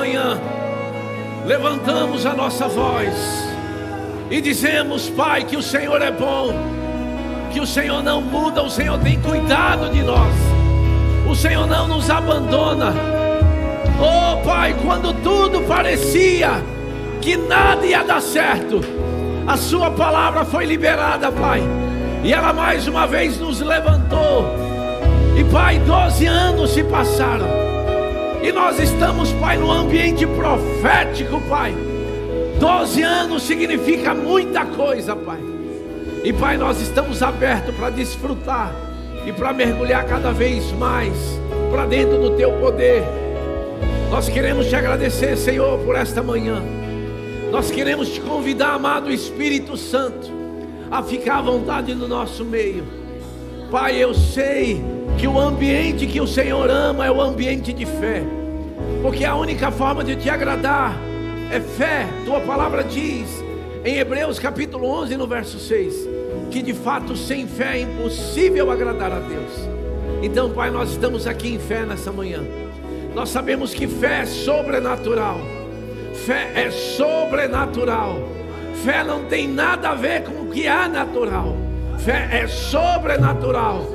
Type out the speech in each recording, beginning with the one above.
manhã levantamos a nossa voz e dizemos, Pai, que o Senhor é bom, que o Senhor não muda, o Senhor tem cuidado de nós, o Senhor não nos abandona. Oh Pai, quando tudo parecia que nada ia dar certo, a sua palavra foi liberada, Pai, e ela mais uma vez nos levantou. E Pai, 12 anos se passaram, e nós estamos, Pai, no ambiente profético, Pai. 12 anos significa muita coisa, Pai. E Pai, nós estamos abertos para desfrutar e para mergulhar cada vez mais para dentro do Teu poder. Nós queremos Te agradecer, Senhor, por esta manhã. Nós queremos Te convidar, amado Espírito Santo, a ficar à vontade no nosso meio. Pai, eu sei que o ambiente que o Senhor ama é o ambiente de fé, porque a única forma de Te agradar é fé. Tua palavra diz em Hebreus capítulo 11 no verso 6 que de fato sem fé é impossível agradar a Deus. Então, Pai, nós estamos aqui em fé nessa manhã. Nós sabemos que fé é sobrenatural. Fé é sobrenatural. Fé não tem nada a ver com o que é natural. Fé é sobrenatural.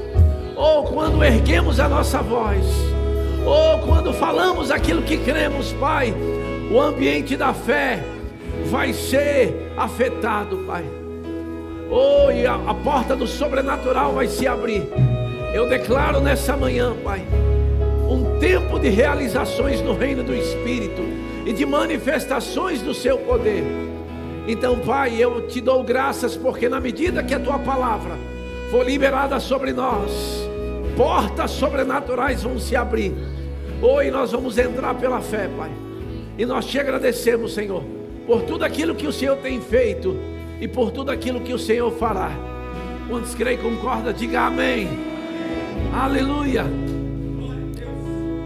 Ou quando erguemos a nossa voz, ou quando falamos aquilo que cremos, Pai, o ambiente da fé vai ser afetado, Pai. Oh, e a porta do sobrenatural vai se abrir. Eu declaro nessa manhã, Pai, um tempo de realizações no reino do Espírito e de manifestações do Seu poder. Então, Pai, eu Te dou graças, porque na medida que a Tua palavra for liberada sobre nós, portas sobrenaturais vão se abrir. Oh, e nós vamos entrar pela fé, Pai. E nós Te agradecemos, Senhor, por tudo aquilo que o Senhor tem feito e por tudo aquilo que o Senhor fará. Quantos creem e concordam, diga amém. Aleluia.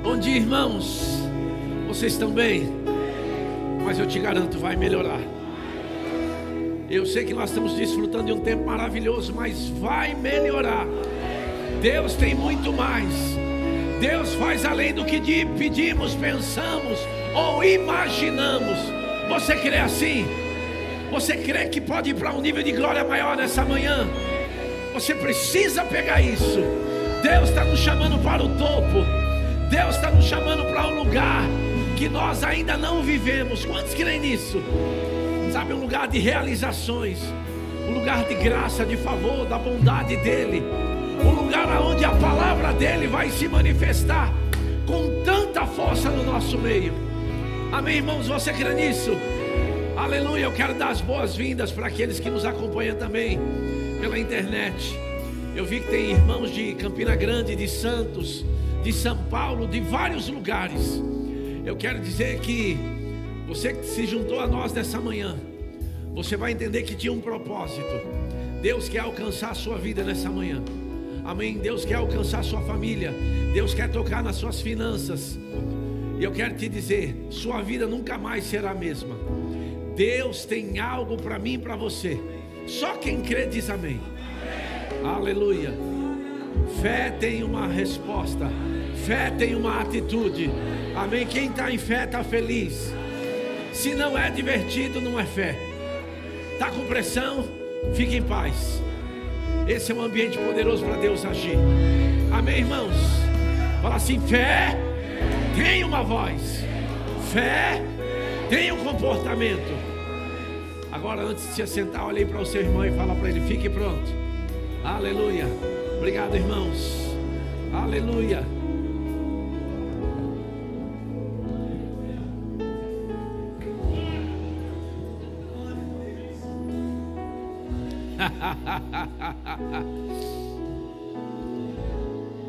Bom dia, irmãos. Vocês estão bem? Mas eu te garanto, vai melhorar. Eu sei que nós estamos desfrutando de um tempo maravilhoso, mas vai melhorar. Deus tem muito mais. Deus faz além do que pedimos, pensamos ou imaginamos. Você crê assim? Você crê que pode ir para um nível de glória maior nessa manhã? Você precisa pegar isso. Deus está nos chamando para o topo. Deus está nos chamando para um lugar que nós ainda não vivemos. Quantos creem nisso? Sabe, um lugar de realizações, um lugar de graça, de favor, da bondade dEle, um lugar onde a palavra dEle vai se manifestar com tanta força no nosso meio. Amém, irmãos? Você crê nisso? Aleluia. Eu quero dar as boas-vindas para aqueles que nos acompanham também pela internet. Eu vi que tem irmãos de Campina Grande, de Santos, de São Paulo, de vários lugares. Eu quero dizer que você que se juntou a nós nessa manhã, você vai entender que tinha um propósito. Deus quer alcançar a sua vida nessa manhã. Amém? Deus quer alcançar a sua família. Deus quer tocar nas suas finanças. E eu quero te dizer, sua vida nunca mais será a mesma. Deus tem algo para mim e para você. Só quem crê diz amém. Aleluia. Fé tem uma resposta. Fé tem uma atitude. Amém? Quem está em fé está feliz. Se não é divertido, não é fé. Está com pressão, fique em paz. Esse é um ambiente poderoso para Deus agir. Amém, irmãos? Fala assim: fé tem uma voz. Fé tem um comportamento. Agora, antes de se assentar, olhe para o seu irmão e fala para ele: fique pronto. Aleluia. Obrigado, irmãos. Aleluia.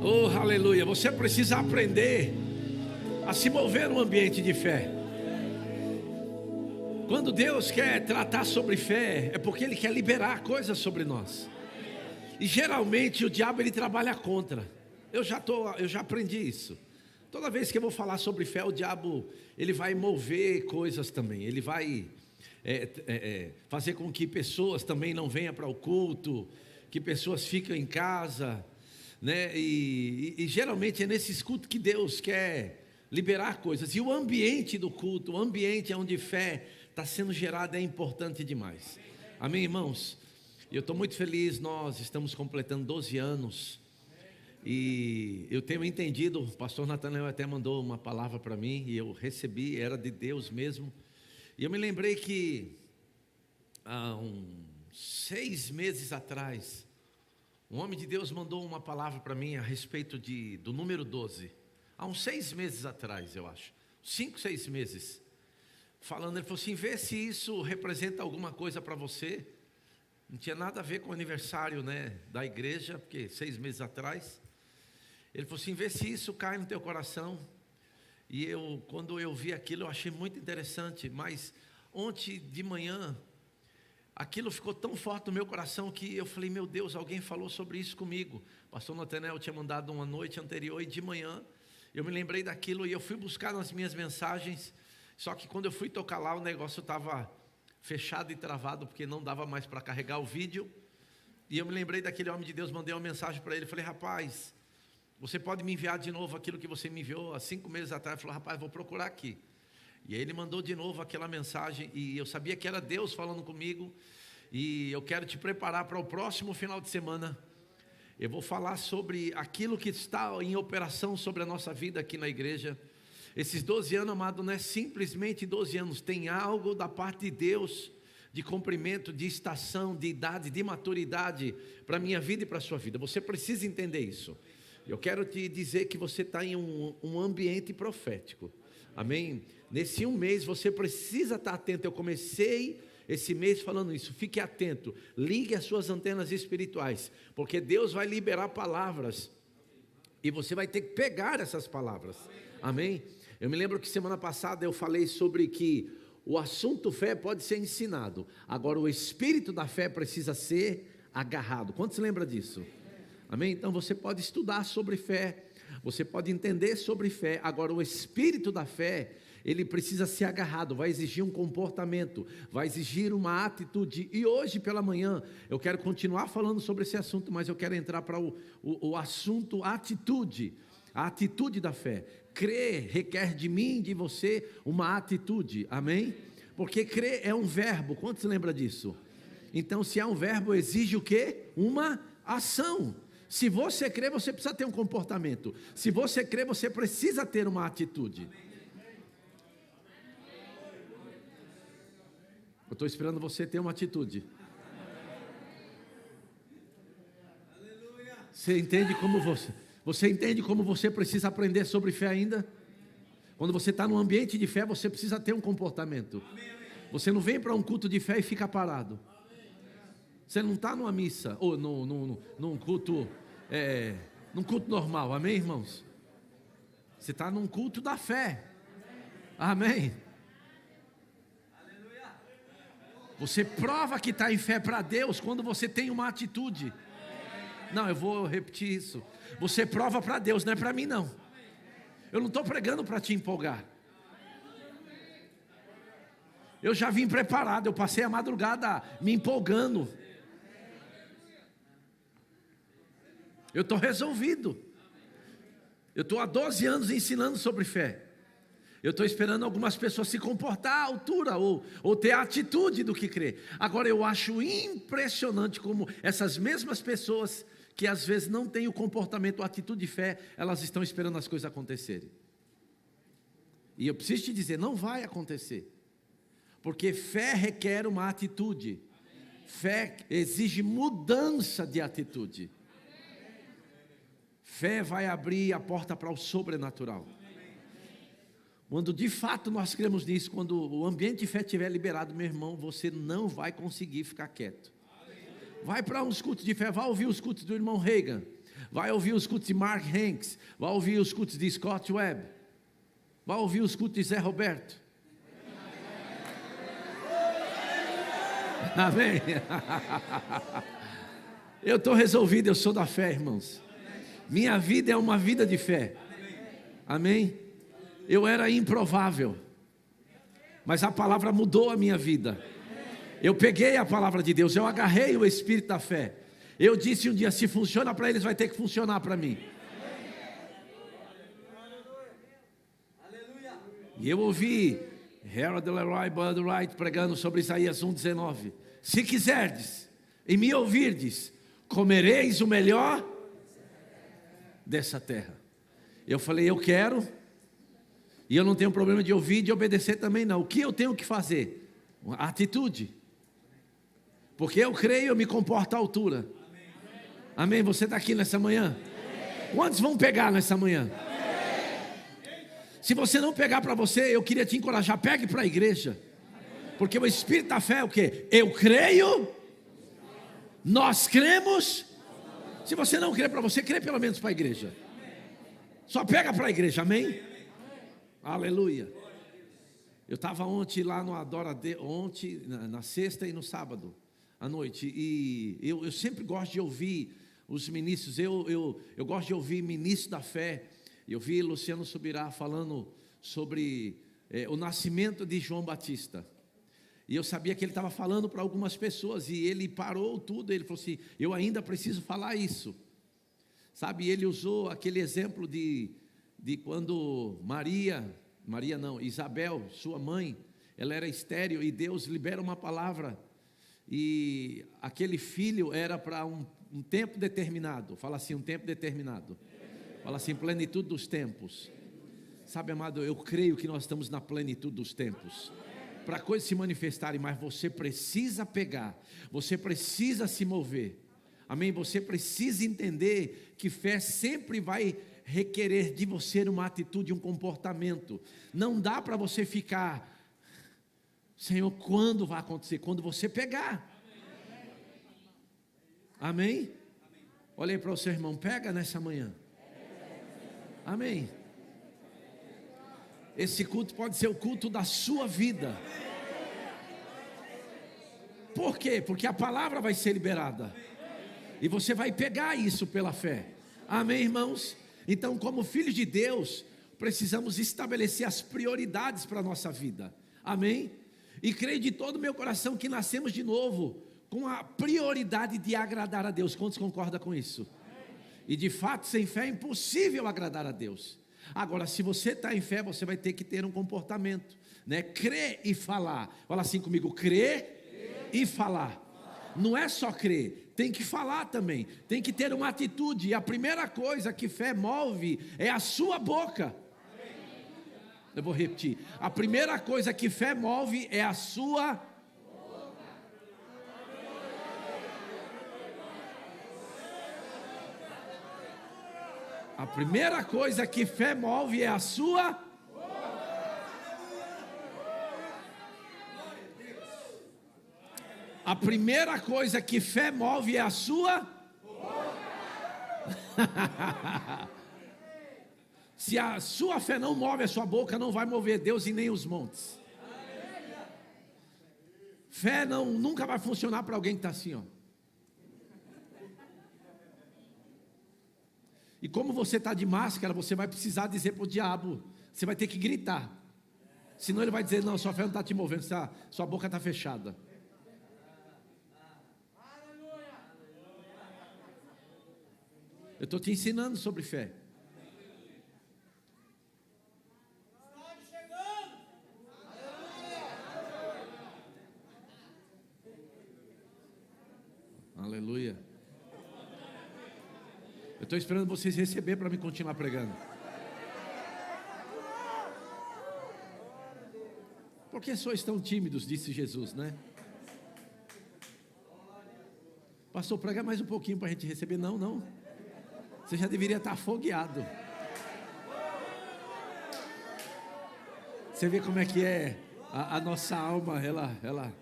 Oh, aleluia. Você precisa aprender a se mover no ambiente de fé. Quando Deus quer tratar sobre fé, é porque Ele quer liberar coisas sobre nós. E geralmente o diabo ele trabalha contra. Eu já aprendi isso. Toda vez que eu vou falar sobre fé, o diabo ele vai mover coisas também. Ele vai fazer com que pessoas também não venham para o culto, que pessoas fiquem em casa, né? E geralmente é nesses cultos que Deus quer liberar coisas. E o ambiente do culto, o ambiente onde fé está sendo gerada é importante demais. Amém, irmãos? E eu estou muito feliz, nós estamos completando 12 anos. E eu tenho entendido, o pastor Natanael até mandou uma palavra para mim, e eu recebi, era de Deus mesmo. E eu me lembrei que há uns 6 meses atrás, um homem de Deus mandou uma palavra para mim a respeito do número 12. Há uns 6 meses atrás, eu acho, 5, 6 meses. Falando, ele falou assim, vê se isso representa alguma coisa para você. Não tinha nada a ver com o aniversário, né, da igreja, porque 6 meses atrás. Ele falou assim, vê se isso cai no teu coração. E quando eu vi aquilo, eu achei muito interessante. Mas ontem de manhã, aquilo ficou tão forte no meu coração que eu falei, meu Deus, alguém falou sobre isso comigo. O pastor Natanael tinha mandado uma noite anterior e de manhã eu me lembrei daquilo e eu fui buscar nas minhas mensagens. Só que quando eu fui tocar lá, o negócio estava fechado e travado, porque não dava mais para carregar o vídeo. E eu me lembrei daquele homem de Deus, mandei uma mensagem para ele, falei, rapaz, você pode me enviar de novo aquilo que você me enviou há 5 meses atrás? Ele falou, rapaz, vou procurar aqui. E aí ele mandou de novo aquela mensagem, e eu sabia que era Deus falando comigo, e eu quero te preparar para o próximo final de semana. Eu vou falar sobre aquilo que está em operação sobre a nossa vida aqui na igreja. Esses 12 anos, amado, não é simplesmente 12 anos, tem algo da parte de Deus, de comprimento, de estação, de idade, de maturidade, para a minha vida e para a sua vida. Você precisa entender isso. Eu quero te dizer que você está em um ambiente profético, amém? Nesse 1 mês você precisa estar atento. Eu comecei esse mês falando isso, fique atento, ligue as suas antenas espirituais, porque Deus vai liberar palavras, e você vai ter que pegar essas palavras, amém? Eu me lembro que semana passada eu falei sobre que o assunto fé pode ser ensinado, agora o espírito da fé precisa ser agarrado. Quantos se lembram disso? Amém? Então você pode estudar sobre fé, você pode entender sobre fé, agora o espírito da fé, ele precisa ser agarrado, vai exigir um comportamento, vai exigir uma atitude. E hoje pela manhã eu quero continuar falando sobre esse assunto, mas eu quero entrar para o assunto atitude, a atitude da fé. Crer requer de mim, de você, uma atitude, amém? Porque crer é um verbo, quantos lembram disso? Então se é um verbo, exige o quê? Uma ação. Se você crer, você precisa ter um comportamento. Se você crer, você precisa ter uma atitude. Eu estou esperando você ter uma atitude. Você entende como você precisa aprender sobre fé ainda? Quando você está num ambiente de fé, você precisa ter um comportamento. Você não vem para um culto de fé e fica parado. Você não está numa missa, ou num culto normal, amém, irmãos? Você está num culto da fé, amém? Você prova que está em fé para Deus quando você tem uma atitude. Não, eu vou repetir isso. Você prova para Deus, não é para mim não. Eu não estou pregando para te empolgar. Eu já vim preparado, eu passei a madrugada me empolgando. Eu estou resolvido. Eu estou há 12 anos ensinando sobre fé. Eu estou esperando algumas pessoas se comportar à altura ou ter a atitude do que crer. Agora eu acho impressionante como essas mesmas pessoas que às vezes não têm o comportamento, a atitude de fé, elas estão esperando as coisas acontecerem. E eu preciso te dizer, não vai acontecer. Porque fé requer uma atitude. Fé exige mudança de atitude. Fé vai abrir a porta para o sobrenatural. Quando de fato nós cremos nisso, quando o ambiente de fé estiver liberado, meu irmão, você não vai conseguir ficar quieto. Vai para uns cultos de fé, vai ouvir os cultos do irmão Reagan, vai ouvir os cultos de Mark Hanks, vai ouvir os cultos de Scott Webb, vai ouvir os cultos de Zé Roberto. Amém? Eu estou resolvido, eu sou da fé, irmãos. Minha vida é uma vida de fé. Amém? Eu era improvável, mas a palavra mudou a minha vida. Eu peguei a palavra de Deus, eu agarrei o espírito da fé. Eu disse um dia, se funciona para eles, vai ter que funcionar para mim. E eu ouvi Harold Leroy Bud Wright pregando sobre Isaías 1,19. Se quiserdes e me ouvirdes, comereis o melhor dessa terra. Eu falei, eu quero. E eu não tenho problema de ouvir e de obedecer também não. O que eu tenho que fazer? A atitude. Porque eu creio, eu me comporto à altura. Amém? Você está aqui nessa manhã? Quantos vão pegar nessa manhã? Se você não pegar para você, eu queria te encorajar, pegue para a igreja. Porque o Espírito da fé é o quê? Eu creio, nós cremos. Se você não crê para você, crê pelo menos para a igreja. Só pega para a igreja, amém? Aleluia. Eu estava ontem lá no Adora Deus, ontem, na sexta e no sábado, à noite. E eu sempre gosto de ouvir os ministros, eu gosto de ouvir ministros da fé. Eu vi Luciano Subirá falando sobre o nascimento de João Batista. E eu sabia que ele estava falando para algumas pessoas. E ele parou tudo, ele falou assim, eu ainda preciso falar isso. Sabe, ele usou aquele exemplo de quando Isabel, sua mãe, ela era estéril e Deus libera uma palavra. E aquele filho era para um tempo determinado. Fala assim, um tempo determinado. Fala assim, plenitude dos tempos. Sabe, amado, eu creio que nós estamos na plenitude dos tempos. Para coisas se manifestarem, mas você precisa pegar. Você precisa se mover. Amém? Você precisa entender que fé sempre vai requerer de você uma atitude, um comportamento. Não dá para você ficar, Senhor, quando vai acontecer? Quando você pegar. Amém? Olha aí para o seu irmão, pega nessa manhã. Amém. Esse culto pode ser o culto da sua vida. Por quê? Porque a palavra vai ser liberada. E você vai pegar isso pela fé. Amém, irmãos? Então, como filhos de Deus, precisamos estabelecer as prioridades para a nossa vida. Amém? E creio de todo o meu coração que nascemos de novo com a prioridade de agradar a Deus. Quantos concordam com isso? E de fato, sem fé é impossível agradar a Deus. Agora, se você está em fé, você vai ter que ter um comportamento, né? Crer e falar. Fala assim comigo, crer e falar. Não é só crer, tem que falar também. Tem que ter uma atitude. E a primeira coisa que fé move é a sua boca. Eu vou repetir. A primeira coisa que fé move é a sua boca. A primeira coisa que fé move é a sua boca. A primeira coisa que fé move é a sua boca. Se a sua fé não move a sua boca, não vai mover Deus e nem os montes. Fé nunca vai funcionar para alguém que está assim, ó. E como você está de máscara, você vai precisar dizer para o diabo, você vai ter que gritar. Senão ele vai dizer, não, sua fé não está te movendo, sua boca está fechada. Eu estou te ensinando sobre fé. Aleluia. Eu estou esperando vocês receber para me continuar pregando. Por que sois tão tímidos, disse Jesus, né? Pastor, prega mais um pouquinho para a gente receber. Não. Você já deveria estar afogueado. Você vê como é que é a nossa alma, ela...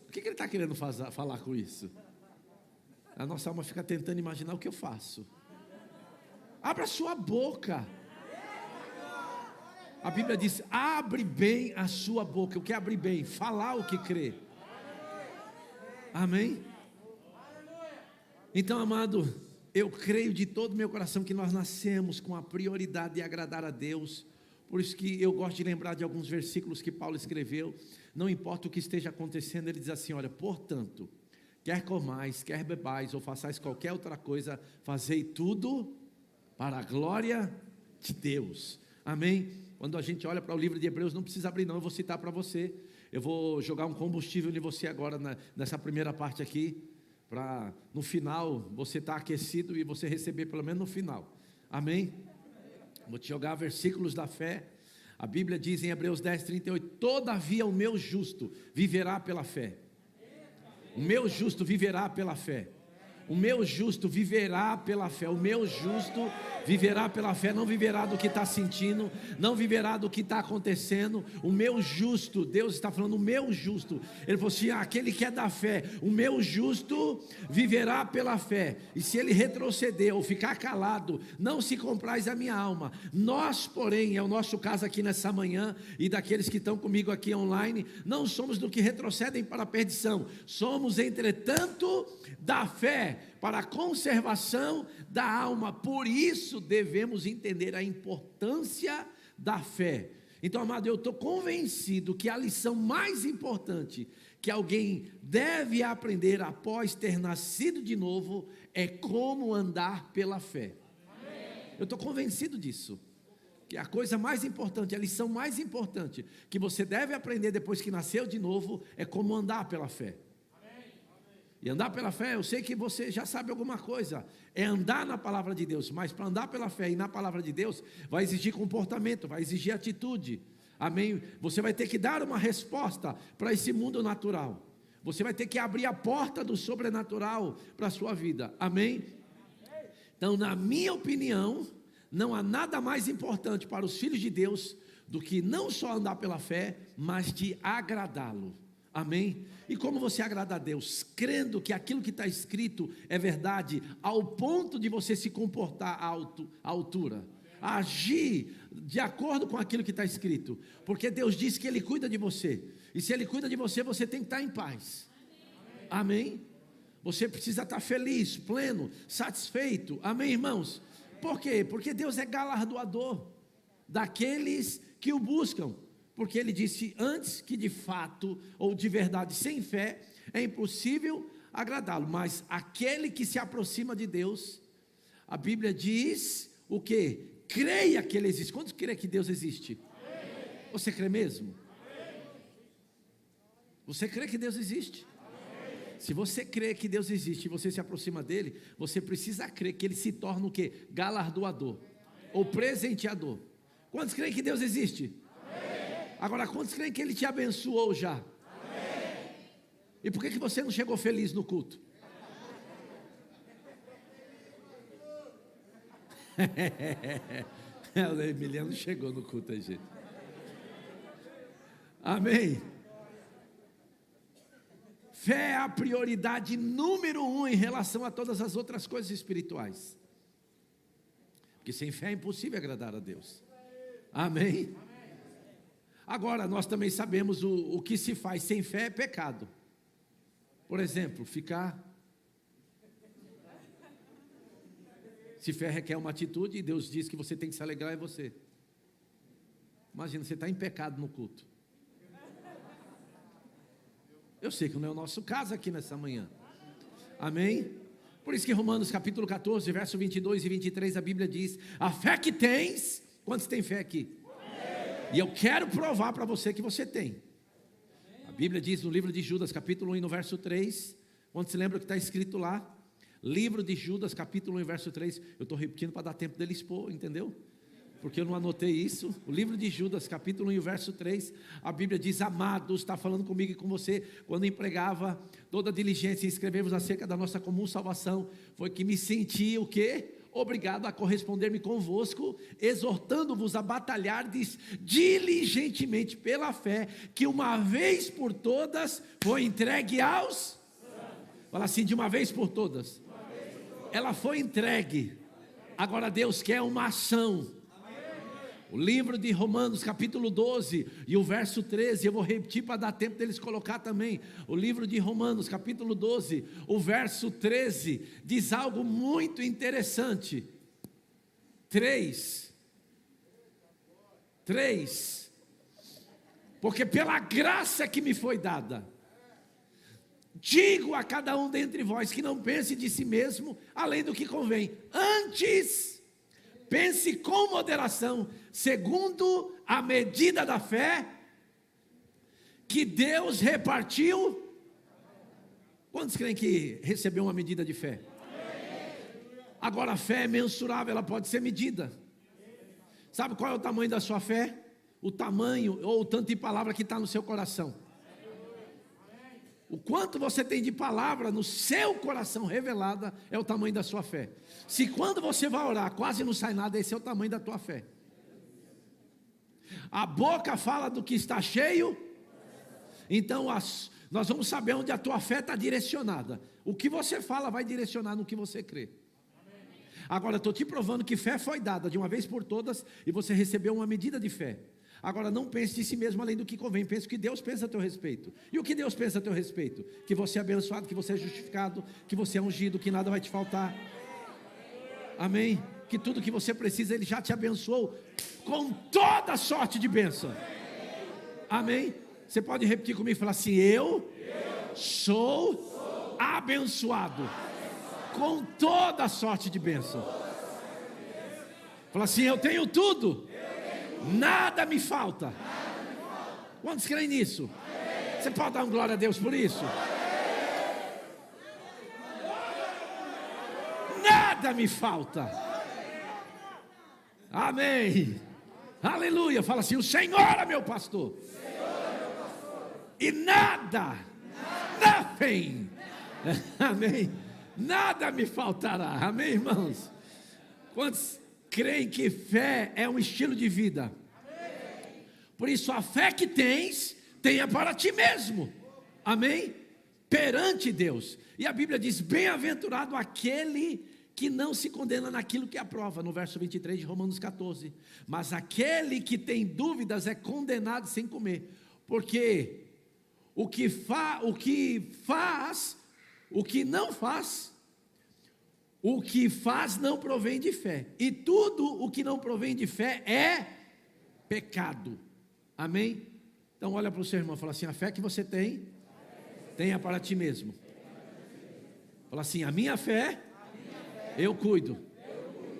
O que ele está querendo falar com isso? A nossa alma fica tentando imaginar o que eu faço. Abra sua boca. A Bíblia diz, abre bem a sua boca. O que é abrir bem? Falar o que crê. Amém? Então, amado, eu creio de todo o meu coração que nós nascemos com a prioridade de agradar a Deus. Por isso que eu gosto de lembrar de alguns versículos que Paulo escreveu. Não importa o que esteja acontecendo, ele diz assim, olha, portanto, quer comais, quer bebais, ou façais qualquer outra coisa, fazei tudo para a glória de Deus. Amém? Quando a gente olha para o livro de Hebreus, não precisa abrir não, eu vou citar para você. Eu vou jogar um combustível em você agora, nessa primeira parte aqui, para no final, você estar aquecido e você receber pelo menos no final. Amém? Vou te jogar versículos da fé. A Bíblia diz em Hebreus 10, 38, todavia o meu justo viverá pela fé. O meu justo viverá pela fé. O meu justo viverá pela fé. O meu justo viverá pela fé. Não viverá do que está sentindo, não viverá do que está acontecendo. O meu justo, Deus está falando, o meu justo. Ele falou assim, aquele que é da fé, o meu justo viverá pela fé. E se ele retroceder ou ficar calado, não se compraz a minha alma. Nós, porém, é o nosso caso aqui nessa manhã, e daqueles que estão comigo aqui online, não somos do que retrocedem para a perdição. Somos, entretanto, da fé para a conservação da alma. Por isso devemos entender a importância da fé. Então, amado, eu estou convencido que a lição mais importante que alguém deve aprender após ter nascido de novo é como andar pela fé. Eu estou convencido disso, que a coisa mais importante, a lição mais importante que você deve aprender depois que nasceu de novo é como andar pela fé. E andar pela fé, eu sei que você já sabe alguma coisa, é andar na palavra de Deus, mas para andar pela fé e na palavra de Deus, vai exigir comportamento, vai exigir atitude, amém? Você vai ter que dar uma resposta para esse mundo natural, você vai ter que abrir a porta do sobrenatural para a sua vida, amém? Então, na minha opinião, não há nada mais importante para os filhos de Deus do que não só andar pela fé, mas de agradá-lo, amém? E como você agrada a Deus? Crendo que aquilo que está escrito é verdade, ao ponto de você se comportar à altura, agir de acordo com aquilo que está escrito, porque Deus disse que Ele cuida de você, e se Ele cuida de você, você tem que estar em paz, amém? Você precisa estar feliz, pleno, satisfeito, amém, irmãos? Por quê? Porque Deus é galardoador daqueles que o buscam. Porque ele disse antes que de fato, ou de verdade, sem fé, é impossível agradá-lo. Mas aquele que se aproxima de Deus, a Bíblia diz o quê? Creia que Ele existe. Quantos creem que Deus existe? Amém. Você crê mesmo? Amém. Você crê que Deus existe? Amém. Se você crê que Deus existe e você se aproxima dEle, você precisa crer que Ele se torna o quê? Galardoador, amém, ou presenteador. Quantos creem que Deus existe? Agora, quantos creem que Ele te abençoou já? Amém. E por que você não chegou feliz no culto? O Emiliano chegou no culto aí, gente. Amém. Fé é a prioridade número 1 em relação a todas as outras coisas espirituais. Porque sem fé é impossível agradar a Deus. Amém. Agora, nós também sabemos o que se faz sem fé é pecado. Por exemplo, se fé requer uma atitude, e Deus diz que você tem que se alegrar, é você. Imagina, você está em pecado no culto. Eu sei que não é o nosso caso aqui nessa manhã. Amém? Por isso que Romanos capítulo 14, verso 22 e 23, a Bíblia diz, a fé que tens, quantos têm fé aqui? E eu quero provar para você que você tem. A Bíblia diz no livro de Judas, capítulo 1 e no verso 3, quando se lembra o que está escrito lá? Livro de Judas, capítulo 1 e verso 3, eu estou repetindo para dar tempo dele expor, entendeu? Porque eu não anotei isso. O livro de Judas, capítulo 1 e verso 3, a Bíblia diz, amados, está falando comigo e com você, quando empregava toda a diligência em escrever-vos acerca da nossa comum salvação, foi que me senti o quê? Obrigado a corresponder-me convosco, exortando-vos a batalhar diligentemente pela fé, que uma vez por todas foi entregue aos... Fala assim, de uma vez por todas. Ela foi entregue. Agora Deus quer uma ação. O livro de Romanos capítulo 12 e o verso 13, eu vou repetir para dar tempo deles colocar também. O livro de Romanos capítulo 12, o verso 13, diz algo muito interessante. 3, porque pela graça que me foi dada, digo a cada um dentre vós que não pense de si mesmo além do que convém, antes pense com moderação, segundo a medida da fé que Deus repartiu. Quantos creem que recebeu uma medida de fé? Agora a fé é mensurável, ela pode ser medida. Sabe qual é o tamanho da sua fé? O tamanho ou o tanto de palavra que está no seu coração. O quanto você tem de palavra no seu coração revelada é o tamanho da sua fé. Se quando você vai orar quase não sai nada, esse é o tamanho da tua fé. A boca fala do que está cheio. Então nós vamos saber onde a tua fé está direcionada. O que você fala vai direcionar no que você crê. Agora eu estou te provando que fé foi dada de uma vez por todas e você recebeu uma medida de fé. Agora não pense de si mesmo além do que convém, pense o que Deus pensa a teu respeito. E o que Deus pensa a teu respeito? Que você é abençoado, que você é justificado, que você é ungido, que nada vai te faltar. Amém? Que tudo que você precisa Ele já te abençoou com toda sorte de bênção. Amém? Você pode repetir comigo e falar assim: eu sou abençoado com toda sorte de bênção. Fala assim: eu tenho tudo, nada me falta. Quantos creem nisso? Você pode dar uma glória a Deus por isso? Nada me falta. Amém. Aleluia. Fala assim: o Senhor é meu pastor. E nada, nothing. Amém. Nada me faltará. Amém, irmãos? Quantos creem que fé é um estilo de vida? Por isso a fé que tens, tenha para ti mesmo. Amém? Perante Deus. E a Bíblia diz: bem-aventurado aquele que não se condena naquilo que aprova, no verso 23 de Romanos 14. Mas aquele que tem dúvidas é condenado sem comer. Porque o que faz não provém de fé. E tudo o que não provém de fé é pecado. Amém? Então olha para o seu irmão e fala assim: a fé que você tem, tenha para ti mesmo. Fala assim: a minha fé, eu cuido.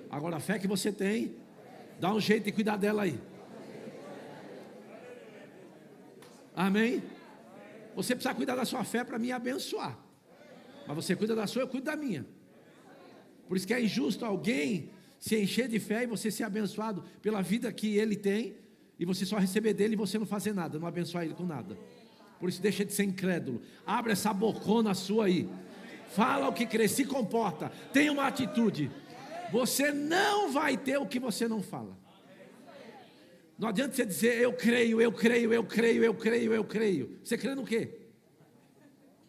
Agora a fé que você tem, dá um jeito de cuidar dela aí. Amém? Você precisa cuidar da sua fé para me abençoar. Mas você cuida da sua, eu cuido da minha. Por isso que é injusto alguém se encher de fé e você ser abençoado pela vida que ele tem, e você só receber dele e você não fazer nada, não abençoar ele com nada. Por isso deixa de ser incrédulo. Abre essa bocona sua aí. Fala o que crê, se comporta, tenha uma atitude. Você não vai ter o que você não fala. Não adianta você dizer: eu creio, eu creio, eu creio, eu creio, eu creio. Você crê no quê?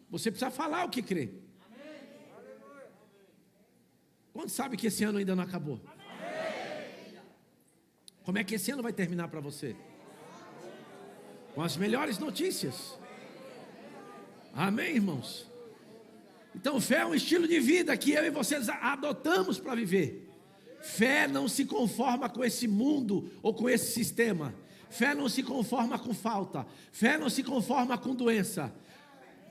Você precisa falar o que crê. Quantos sabe que esse ano ainda não acabou? Como é que esse ano vai terminar para você? Com as melhores notícias. Amém, irmãos? Então fé é um estilo de vida que eu e vocês adotamos para viver. Fé não se conforma com esse mundo ou com esse sistema. Fé não se conforma com falta. Fé não se conforma com doença.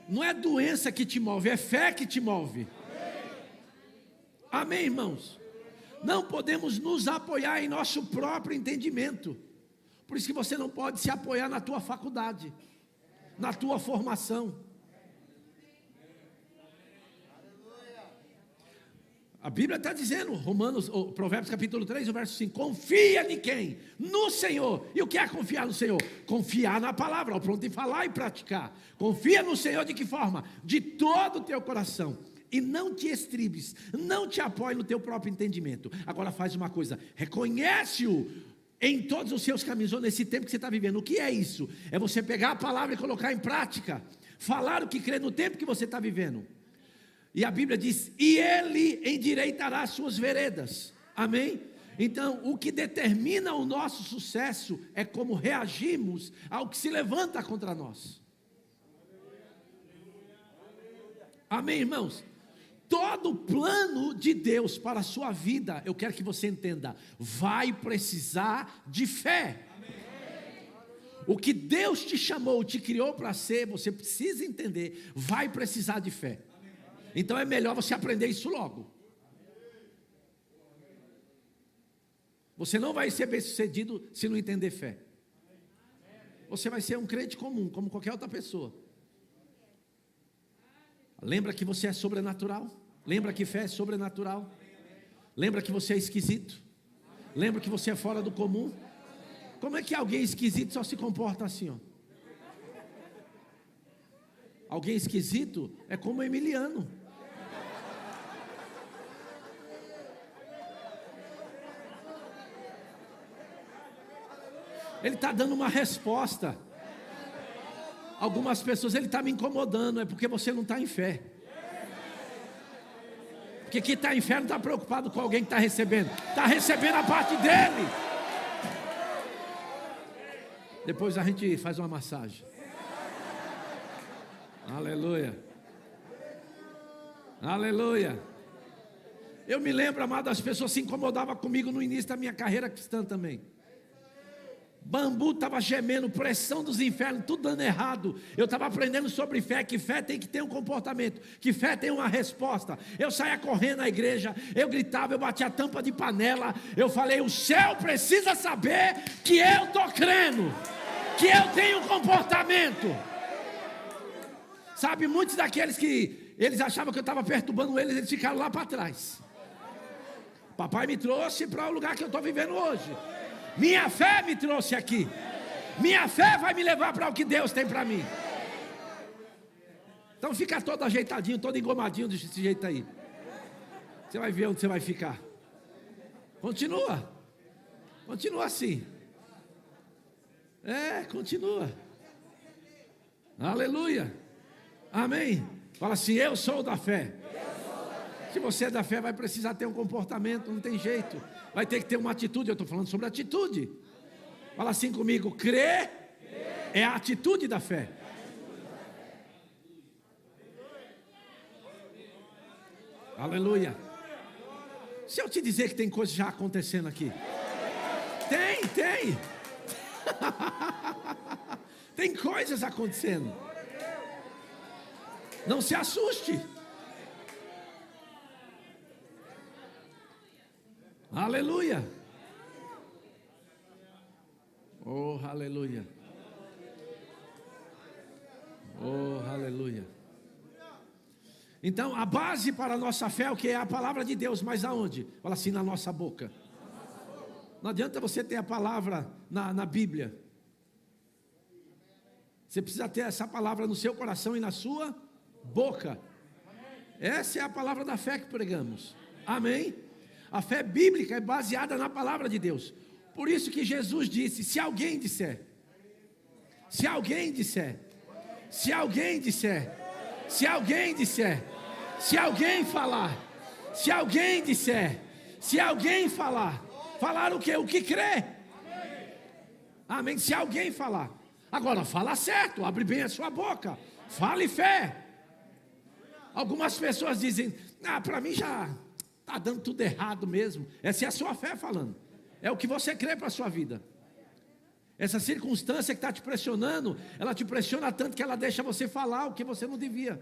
Não é doença que te move, é fé que te move. Amém, irmãos? Não podemos nos apoiar em nosso próprio entendimento. Por isso que você não pode se apoiar na tua faculdade, na tua formação. A Bíblia está dizendo, Provérbios capítulo 3, o verso 5, confia em quem? No Senhor. E o que é confiar no Senhor? Confiar na palavra, ao pronto em falar e praticar. Confia no Senhor de que forma? De todo o teu coração. E não te estribes, não te apoie no teu próprio entendimento. Agora faz uma coisa, reconhece-o em todos os seus caminhos, ou nesse tempo que você está vivendo. O que é isso? É você pegar a palavra e colocar em prática. Falar o que crê no tempo que você está vivendo. E a Bíblia diz: e Ele endireitará as suas veredas. Amém? Então, o que determina o nosso sucesso é como reagimos ao que se levanta contra nós. Amém, irmãos? Todo o plano de Deus para a sua vida, eu quero que você entenda, vai precisar de fé. O que Deus te chamou, te criou para ser, você precisa entender, vai precisar de fé. Então é melhor você aprender isso logo. Você não vai ser bem-sucedido se não entender fé. Você vai ser um crente comum, como qualquer outra pessoa. Lembra que você é sobrenatural? Lembra que fé é sobrenatural? Lembra que você é esquisito? Lembra que você é fora do comum? Como é que alguém esquisito só se comporta assim, ó? Alguém esquisito é como o Emiliano. Ele está dando uma resposta. Algumas pessoas, ele está me incomodando, é porque você não está em fé. Porque quem está em fé não está preocupado com alguém que está recebendo. Está recebendo a parte dele. Depois a gente faz uma massagem. Aleluia. Aleluia. Eu me lembro, amado, as pessoas se incomodavam comigo no início da minha carreira cristã também. Bambu estava gemendo, pressão dos infernos, tudo dando errado. Eu estava aprendendo sobre fé, que fé tem que ter um comportamento, que fé tem uma resposta. Eu saía correndo na igreja, eu gritava, eu batia a tampa de panela. Eu falei, o céu precisa saber que eu estou crendo, que eu tenho um comportamento. Sabe, muitos daqueles que eles achavam que eu estava perturbando eles ficaram lá para trás. Papai me trouxe para o lugar que eu estou vivendo hoje. Minha fé me trouxe aqui. Minha fé vai me levar para o que Deus tem para mim. Então fica todo ajeitadinho, todo engomadinho desse jeito aí. Você vai ver onde você vai ficar. Continua. Continua assim. Continua. Aleluia. Amém. Fala assim, eu sou da fé. Se você é da fé, vai precisar ter um comportamento, não tem jeito. Vai ter que ter uma atitude, eu estou falando sobre atitude. Fala assim comigo, crer é a atitude da fé. Aleluia. Se eu te dizer que tem coisa já acontecendo aqui. Tem. Tem coisas acontecendo. Não se assuste. Aleluia. Oh, aleluia. Oh, aleluia. Então, a base para a nossa fé é o que? É a palavra de Deus, mas aonde? Fala assim, na nossa boca. Não adianta você ter a palavra na Bíblia. Você precisa ter essa palavra no seu coração e na sua boca. Essa é a palavra da fé que pregamos. Amém? A fé bíblica é baseada na palavra de Deus. Por isso que Jesus disse, se alguém disser, se alguém falar, falar o quê? O que crê. Amém? Se alguém falar. Agora, fala certo, abre bem a sua boca, fale fé. Algumas pessoas dizem, para mim já está dando tudo errado mesmo. Essa é a sua fé falando. É o que você crê para a sua vida. Essa circunstância que está te pressionando, ela te pressiona tanto que ela deixa você falar o que você não devia.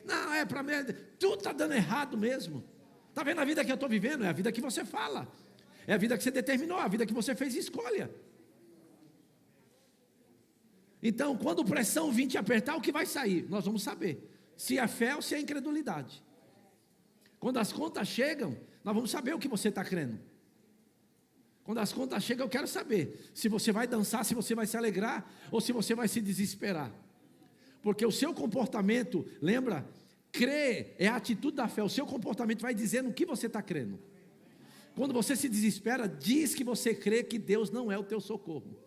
Não, para mim, tudo está dando errado mesmo. Está vendo a vida que eu estou vivendo? É a vida que você fala. É a vida que você determinou, a vida que você fez escolha. Então, quando pressão vir te apertar, o que vai sair? Nós vamos saber se é fé ou se é incredulidade. Quando as contas chegam, nós vamos saber o que você está crendo. Quando as contas chegam, eu quero saber se você vai dançar, se você vai se alegrar ou se você vai se desesperar. Porque o seu comportamento, lembra? Crer é a atitude da fé. O seu comportamento vai dizer no que você está crendo. Quando você se desespera, diz que você crê que Deus não é o teu socorro.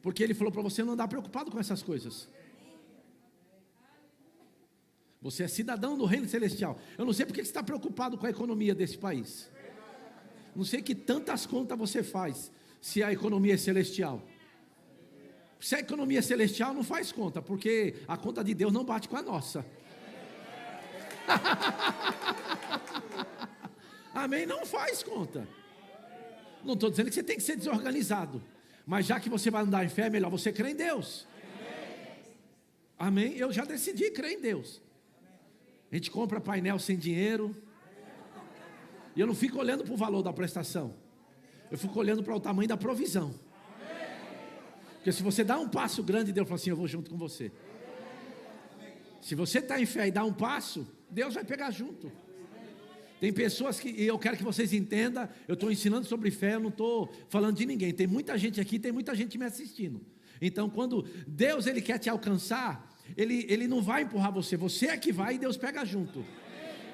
Porque Ele falou para você não andar preocupado com essas coisas. Você é cidadão do reino celestial. Eu não sei porque você está preocupado com a economia desse país. Não sei que tantas contas você faz, se a economia é celestial. Se a economia é celestial, não faz conta, porque a conta de Deus não bate com a nossa. Amém? Não faz conta. Não estou dizendo que você tem que ser desorganizado, mas já que você vai andar em fé, é melhor você crer em Deus. Amém? Eu já decidi crer em Deus. A gente compra painel sem dinheiro, E eu não fico olhando para o valor da prestação. Eu fico olhando para o tamanho da provisão. Porque se você dá um passo grande, Deus fala assim, eu vou junto com você. Se você está em fé e dá um passo, Deus vai pegar junto. Tem pessoas que, e eu quero que vocês entendam, eu estou ensinando sobre fé, eu não estou falando de ninguém. Tem muita gente aqui, tem muita gente me assistindo. Então quando Deus ele quer te alcançar, ele não vai empurrar você, você é que vai e Deus pega junto.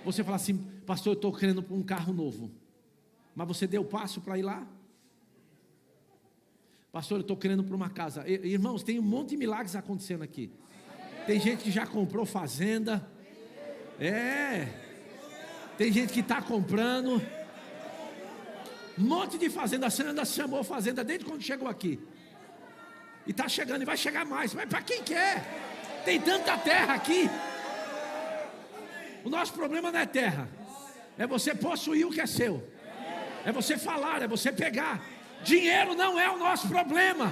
Você fala assim, pastor, eu estou querendo um carro novo. Mas você deu o passo para ir lá? Pastor, eu estou querendo para uma casa. Irmãos, tem um monte de milagres acontecendo aqui. Tem gente que já comprou fazenda. Tem gente que está comprando. Um monte de fazenda. A senhora ainda chamou fazenda desde quando chegou aqui. E está chegando e vai chegar mais. Mas para quem quer? Tem tanta terra aqui. O nosso problema não é terra. É você possuir o que é seu. É você falar, é você pegar. Dinheiro não é o nosso problema.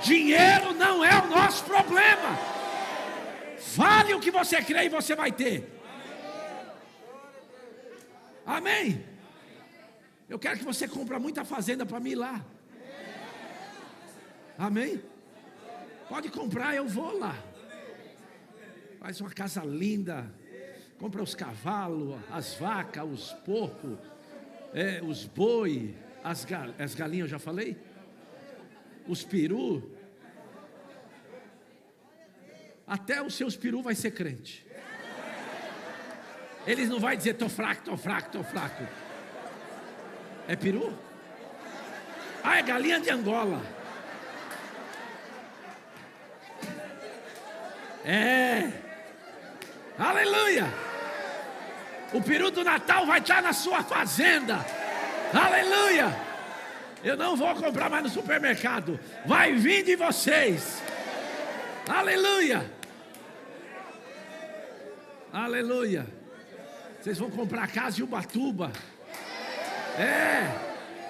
Dinheiro não é o nosso problema. Fale o que você crê e você vai ter. Amém? Eu quero que você compre muita fazenda para mim ir lá. Amém? Pode comprar, eu vou lá. Faz uma casa linda. Compra os cavalos, as vacas, os porcos, os boi, as galinhas, eu já falei? Os peru. Até os seus peru vai ser crente. Eles não vão dizer, estou fraco, estou fraco, estou fraco. É peru? É galinha de Angola. Aleluia. O peru do Natal vai estar na sua fazenda. Aleluia. Eu não vou comprar mais no supermercado. Vai vir de vocês. Aleluia. Aleluia. Vocês vão comprar casa em Ubatuba.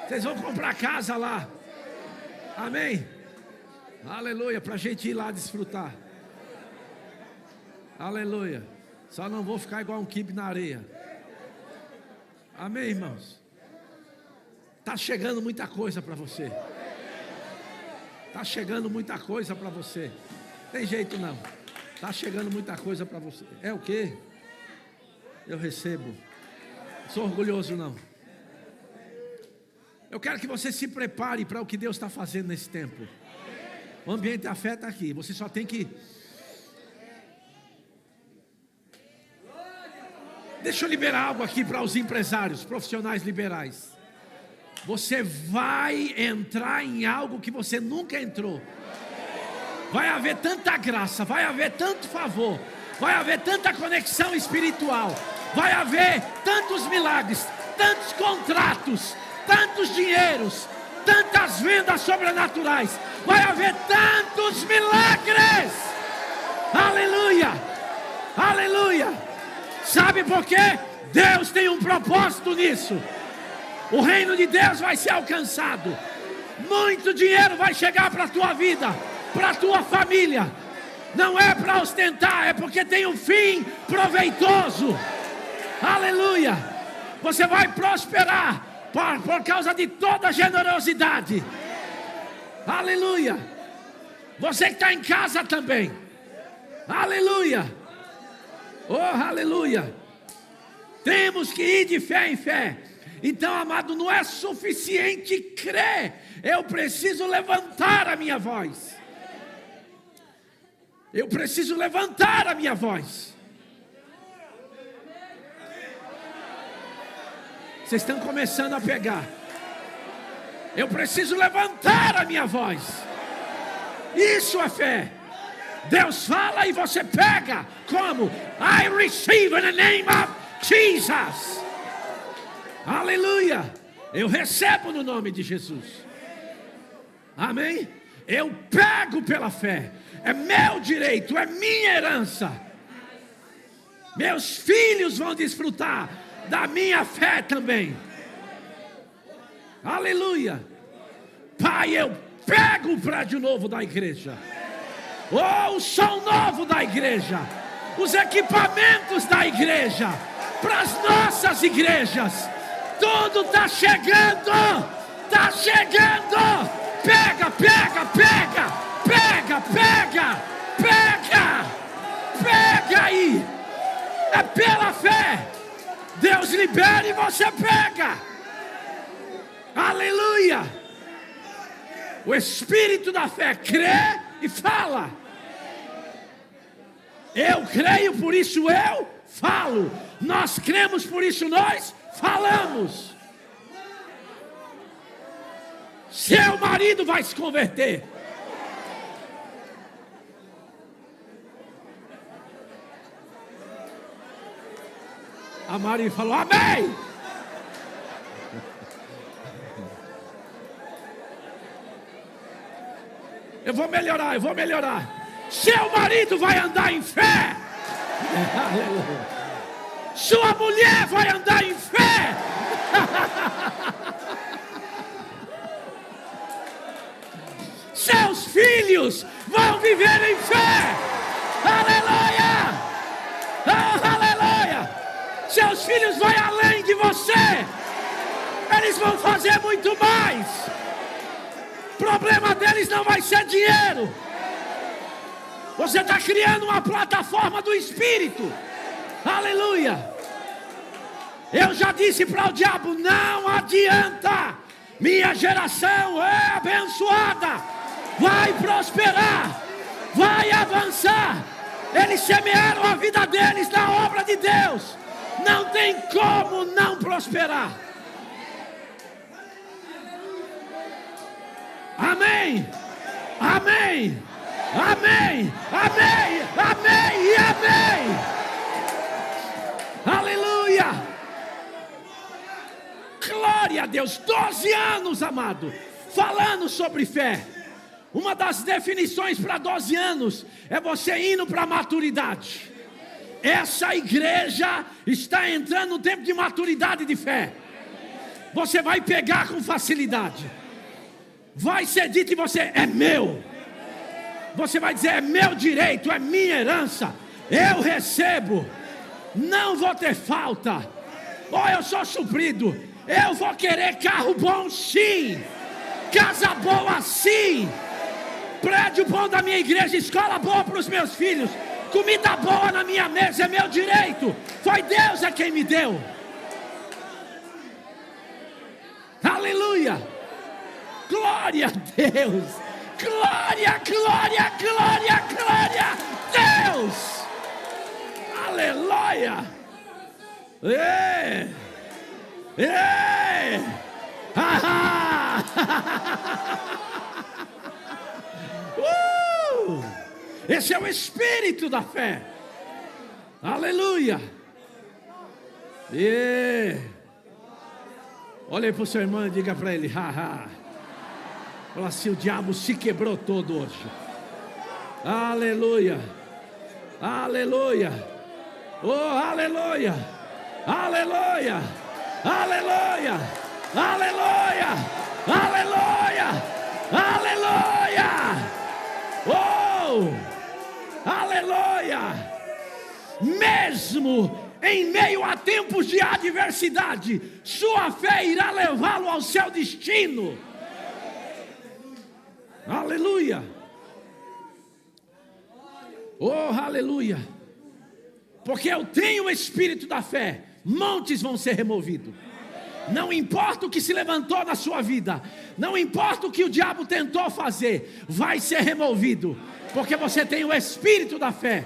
Vocês vão comprar casa lá. Amém. Aleluia. Para a gente ir lá desfrutar. Aleluia. Só não vou ficar igual um quibe na areia. Amém, irmãos? Está chegando muita coisa para você. Está chegando muita coisa para você. Tem jeito não. Está chegando muita coisa para você. É o quê? Eu recebo. Sou orgulhoso não. Eu quero que você se prepare para o que Deus está fazendo nesse tempo. O ambiente da fé está aqui. Você só tem que... Deixa eu liberar algo aqui para os empresários, profissionais liberais. Você vai entrar em algo que você nunca entrou. Vai haver tanta graça, vai haver tanto favor, vai haver tanta conexão espiritual, vai haver tantos milagres, tantos contratos, tantos dinheiros, tantas vendas sobrenaturais. Vai haver tantos milagres. Aleluia, aleluia. Sabe por quê? Deus tem um propósito nisso. O reino de Deus vai ser alcançado. Muito dinheiro vai chegar para a tua vida, para a tua família. Não é para ostentar, é porque tem um fim proveitoso. Aleluia. Você vai prosperar por causa de toda a generosidade. Aleluia. Você que está em casa também. Aleluia. Oh, aleluia. Temos que ir de fé em fé. Então, amado, não é suficiente crer. Eu preciso levantar a minha voz. Eu preciso levantar a minha voz. Vocês estão começando a pegar. Eu preciso levantar a minha voz. Isso é fé. Deus fala e você pega. Como? I receive in the name of Jesus. Aleluia. Eu recebo no nome de Jesus. Amém? Eu pego pela fé. É meu direito, é minha herança. Meus filhos vão desfrutar da minha fé também. Aleluia. Pai, eu pego o prédio novo da igreja. Oh, o som novo da igreja. Os equipamentos da igreja. Para as nossas igrejas. Tudo está chegando. Está chegando. Pega, pega, pega. Pega, pega. Pega. Pega aí. É pela fé. Deus libera e você pega. Aleluia. O espírito da fé crê e fala. Eu creio, por isso eu falo. Nós cremos, por isso nós falamos. Seu marido vai se converter. A Maria falou, amém. Eu vou melhorar. Seu marido vai andar em fé. Sua mulher vai andar em fé. Seus filhos vão viver em fé. Aleluia. Oh, aleluia. Seus filhos vão além de você. Eles vão fazer muito mais. O problema deles não vai ser dinheiro. Você está criando uma plataforma do Espírito. Aleluia. Eu já disse para o diabo, não adianta. Minha geração é abençoada. Vai prosperar. Vai avançar. Eles semearam a vida deles na obra de Deus. Não tem como não prosperar. Amém. Amém. Amém. Amém. Amém e amém. Aleluia. Glória a Deus. 12 anos, amado, falando sobre fé. Uma das definições para 12 anos é você indo para a maturidade. Essa igreja está entrando no tempo de maturidade de fé. Você vai pegar com facilidade. Vai ser dito e você é meu. Você vai dizer é meu direito, é minha herança. Eu recebo. Não vou ter falta. Ou eu sou suprido. Eu vou querer carro bom sim. Casa boa sim. Prédio bom da minha igreja. Escola boa para os meus filhos. Comida boa na minha mesa. É meu direito. Foi Deus a quem me deu. Aleluia. Glória a Deus. Glória, glória, glória, glória a Deus. Aleluia. Esse é o espírito da fé. Aleluia. Olha aí para o seu irmão e diga para ele, fala assim, o diabo se quebrou todo hoje. Aleluia. Aleluia. Oh, aleluia. Aleluia. Aleluia. Aleluia. Aleluia. Aleluia. Oh, aleluia. Mesmo em meio a tempos de adversidade, sua fé irá levá-lo ao seu destino. Aleluia. Oh, aleluia. Porque eu tenho o espírito da fé, montes vão ser removidos. Não importa o que se levantou na sua vida, não importa o que o diabo tentou fazer, vai ser removido, porque você tem o espírito da fé.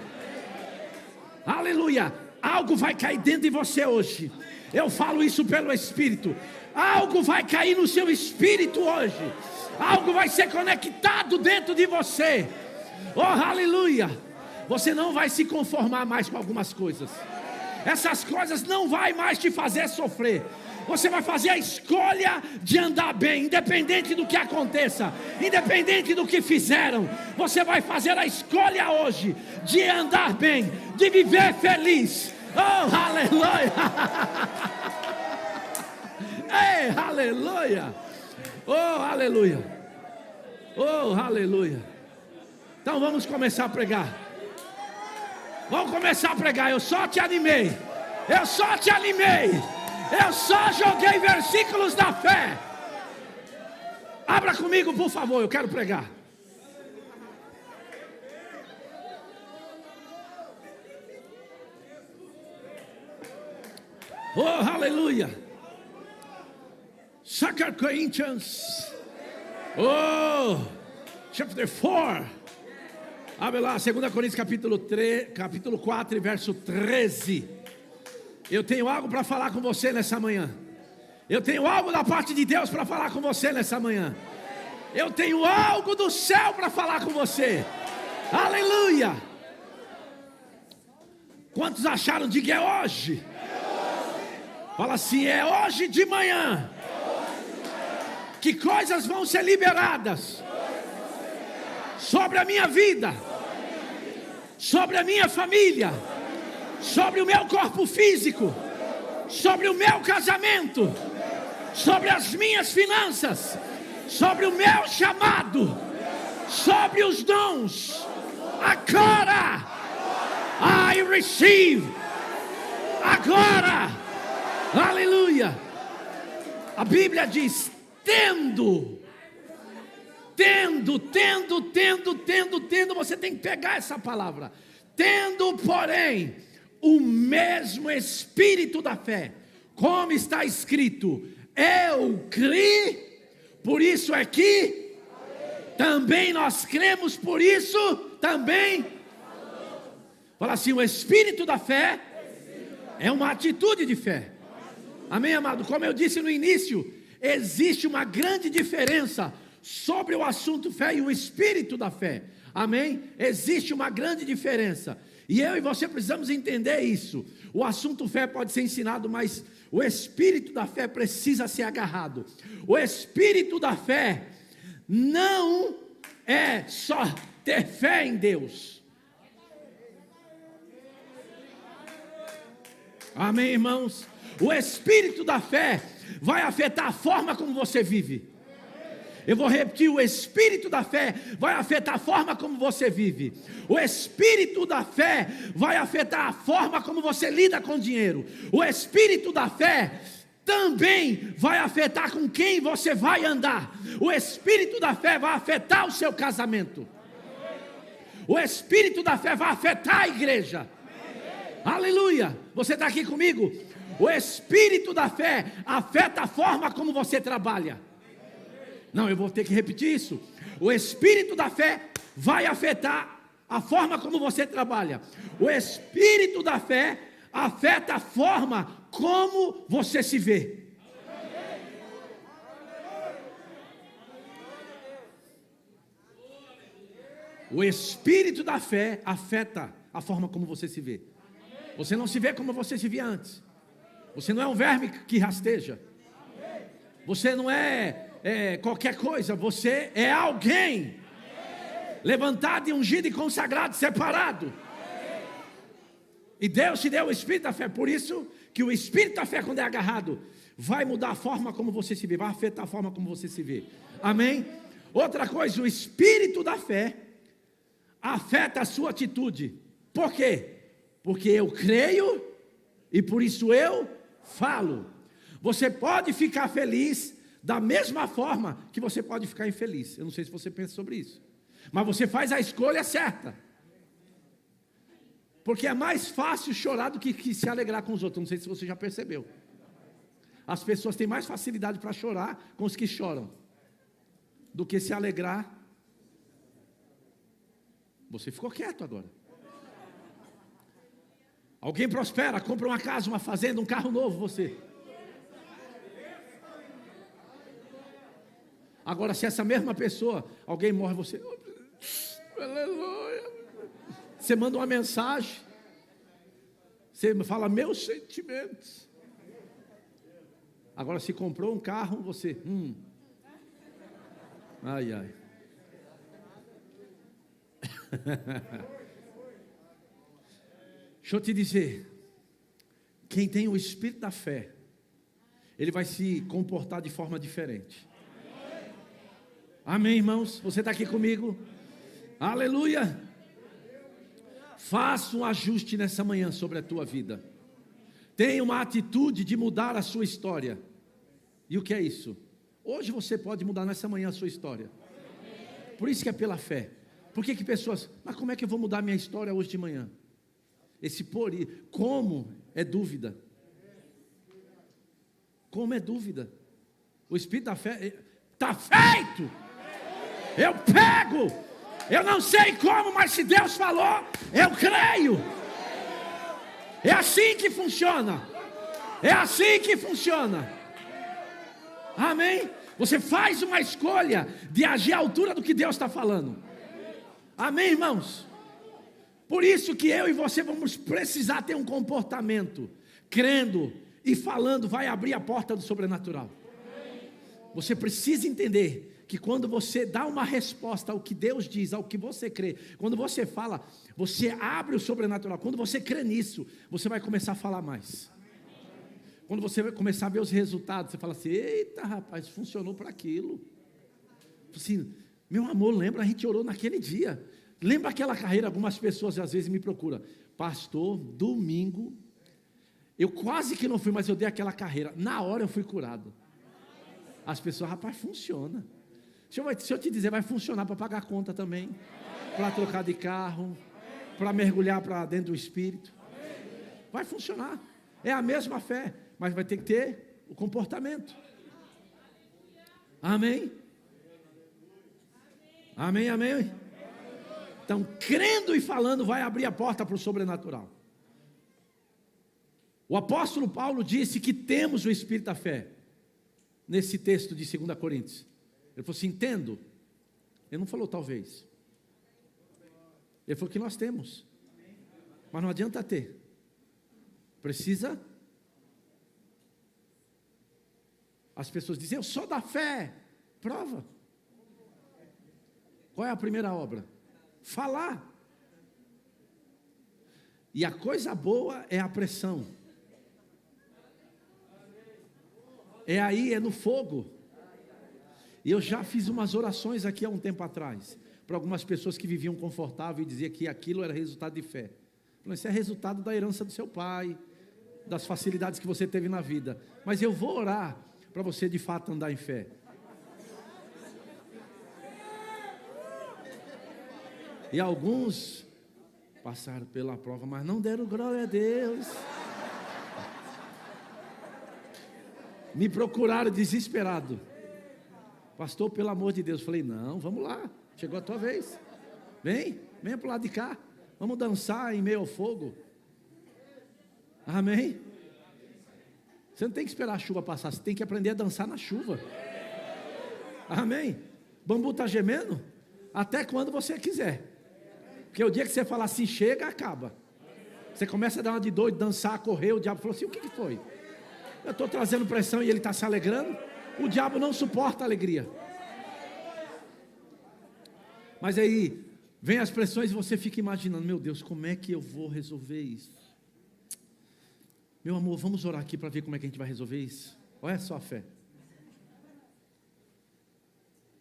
Aleluia. Algo vai cair dentro de você hoje. Eu falo isso pelo Espírito. Algo vai cair no seu espírito hoje. Algo vai ser conectado dentro de você. Oh, aleluia. Você não vai se conformar mais com algumas coisas. Essas coisas não vai mais te fazer sofrer. Você vai fazer a escolha de andar bem, independente do que aconteça, independente do que fizeram. Você vai fazer a escolha hoje de andar bem, de viver feliz. Oh, aleluia. Ei, aleluia. Oh, aleluia. Oh, aleluia. Então vamos começar a pregar. Vamos começar a pregar. Eu só te animei. Eu só te animei. Eu só joguei versículos da fé. Abra comigo, por favor, eu quero pregar. Oh, aleluia. 2 Coríntios. Oh, chapter 4. Abre lá, 2 Coríntios capítulo 4, verso 13. Eu tenho algo para falar com você nessa manhã. Eu tenho algo da parte de Deus para falar com você nessa manhã. Eu tenho algo do céu para falar com você. Aleluia. Quantos acharam? Diga, é hoje. Fala assim, é hoje de manhã que coisas vão ser liberadas sobre a minha vida, sobre a minha família, sobre o meu corpo físico, sobre o meu casamento, sobre as minhas finanças, sobre o meu chamado, sobre os dons. Agora, I receive. Agora. Aleluia. A Bíblia diz: tendo, você tem que pegar essa palavra. Tendo, porém, o mesmo espírito da fé, como está escrito, eu criei, por isso é que também nós cremos, por isso também. Fala assim, o espírito da fé é uma atitude de fé. Amém, amado? Como eu disse no início, existe uma grande diferença sobre o assunto fé e o espírito da fé. Amém? Existe uma grande diferença. E eu e você precisamos entender isso. O assunto fé pode ser ensinado, mas o espírito da fé precisa ser agarrado. O espírito da fé não é só ter fé em Deus. Amém, irmãos? O espírito da fé vai afetar a forma como você vive. Eu vou repetir, o espírito da fé vai afetar a forma como você vive. O espírito da fé vai afetar a forma como você lida com dinheiro. O espírito da fé também vai afetar com quem você vai andar. O espírito da fé vai afetar o seu casamento. O espírito da fé vai afetar a igreja. Aleluia! Você está aqui comigo? O espírito da fé afeta a forma como você trabalha. Não, eu vou ter que repetir isso. O espírito da fé vai afetar a forma como você trabalha. O espírito da fé afeta a forma como você se vê. O espírito da fé afeta a forma como você se vê. Você não se vê como você se via antes. Você não é um verme que rasteja. Você não é qualquer coisa. Você é alguém levantado e ungido e consagrado, separado. E Deus te deu o espírito da fé. Por isso que o espírito da fé, quando é agarrado, vai mudar a forma como você se vê, vai afetar a forma como você se vê. Amém? Outra coisa, o espírito da fé afeta a sua atitude. Por quê? Porque eu creio e por isso eu falo. Você pode ficar feliz da mesma forma que você pode ficar infeliz. Eu não sei se você pensa sobre isso, mas você faz a escolha certa. Porque é mais fácil chorar do que se alegrar com os outros. Não sei se você já percebeu. As pessoas têm mais facilidade para chorar com os que choram do que se alegrar. Você ficou quieto agora. Alguém prospera, compra uma casa, uma fazenda, um carro novo, você. Agora, se essa mesma pessoa, alguém morre, você, aleluia. Você manda uma mensagem, você fala meus sentimentos. Agora, se comprou um carro, você, ai, ai. Deixa eu te dizer, quem tem o espírito da fé, ele vai se comportar de forma diferente. Amém, irmãos? Você está aqui comigo? Aleluia! Faça um ajuste nessa manhã sobre a tua vida. Tenha uma atitude de mudar a sua história. E o que é isso? Hoje você pode mudar nessa manhã a sua história. Por isso que é pela fé. Por que pessoas, mas como é que eu vou mudar minha história hoje de manhã? Como é dúvida. Como é dúvida. O Espírito da fé, está feito. Eu pego. Eu não sei como, mas se Deus falou, eu creio. É assim que funciona. É assim que funciona. Amém? Você faz uma escolha de agir à altura do que Deus está falando. Amém, irmãos? Por isso que eu e você vamos precisar ter um comportamento, crendo e falando, vai abrir a porta do sobrenatural. Você precisa entender que quando você dá uma resposta ao que Deus diz, ao que você crê, quando você fala, você abre o sobrenatural. Quando você crê nisso, você vai começar a falar mais. Quando você vai começar a ver os resultados, você fala assim, eita rapaz, funcionou para aquilo. Assim, meu amor, lembra, a gente orou naquele dia. Lembra aquela carreira? Algumas pessoas às vezes me procuram, pastor, domingo, eu quase que não fui, mas eu dei aquela carreira, na hora eu fui curado. As pessoas, rapaz, funciona. Se eu te dizer, vai funcionar para pagar a conta também, para trocar de carro, para mergulhar para dentro do Espírito. Vai funcionar. É a mesma fé, mas vai ter que ter o comportamento. Amém? Amém, amém? Então, crendo e falando, vai abrir a porta para o sobrenatural. O apóstolo Paulo disse que temos o Espírito da fé. Nesse texto de 2 Coríntios. Ele falou assim, entendo. Ele não falou talvez. Ele falou que nós temos. Mas não adianta ter. Precisa. As pessoas dizem, eu sou da fé. Prova. Qual é a primeira obra? Falar. E a coisa boa é a pressão. É aí, é no fogo. E eu já fiz umas orações aqui há um tempo atrás, para algumas pessoas que viviam confortável e diziam que aquilo era resultado de fé. Falei, isso é resultado da herança do seu pai, das facilidades que você teve na vida. Mas eu vou orar para você de fato andar em fé. E alguns passaram pela prova, mas não deram glória a Deus. Me procuraram desesperado. Pastor, pelo amor de Deus. Falei, não, vamos lá. Chegou a tua vez. Venha para o lado de cá. Vamos dançar em meio ao fogo. Amém? Você não tem que esperar a chuva passar. Você tem que aprender a dançar na chuva. Amém? Bambu está gemendo? Até quando você quiser. Porque o dia que você falar assim, chega, acaba. Você começa a dar uma de doido, dançar, correr. O diabo falou assim, o que foi? Eu estou trazendo pressão e ele está se alegrando. O diabo não suporta a alegria. Mas aí, vem as pressões e você fica imaginando, meu Deus, como é que eu vou resolver isso? Meu amor, vamos orar aqui para ver como é que a gente vai resolver isso. Olha só a fé.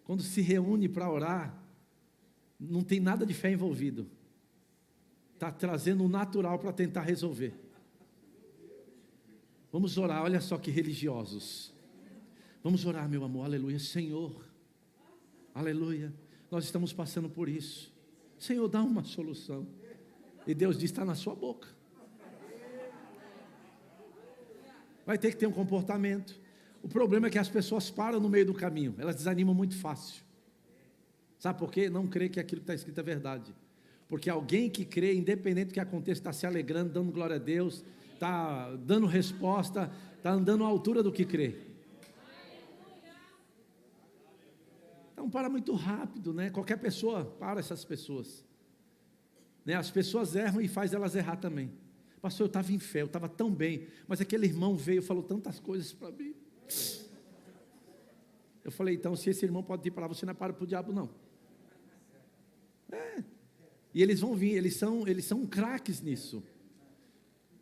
Quando se reúne para orar, não tem nada de fé envolvido. Está trazendo o natural para tentar resolver. Vamos orar, olha só que religiosos. Vamos orar, meu amor, aleluia. Senhor, aleluia. Nós estamos passando por isso. Senhor, dá uma solução. E Deus diz, está na sua boca. Vai ter que ter um comportamento. O problema é que as pessoas param no meio do caminho. Elas desanimam muito fácil. Sabe por quê? Não crê que aquilo que está escrito é verdade. Porque alguém que crê, independente do que aconteça, está se alegrando, dando glória a Deus, está dando resposta, está andando à altura do que crê. Então para muito rápido, né? Qualquer pessoa para essas pessoas, né? As pessoas erram e faz elas errar também. Pastor, eu estava em fé, eu estava tão bem, mas aquele irmão veio e falou tantas coisas para mim. Eu falei, então se esse irmão pode ir para lá, você não é para o diabo não. E eles vão vir, eles são craques nisso.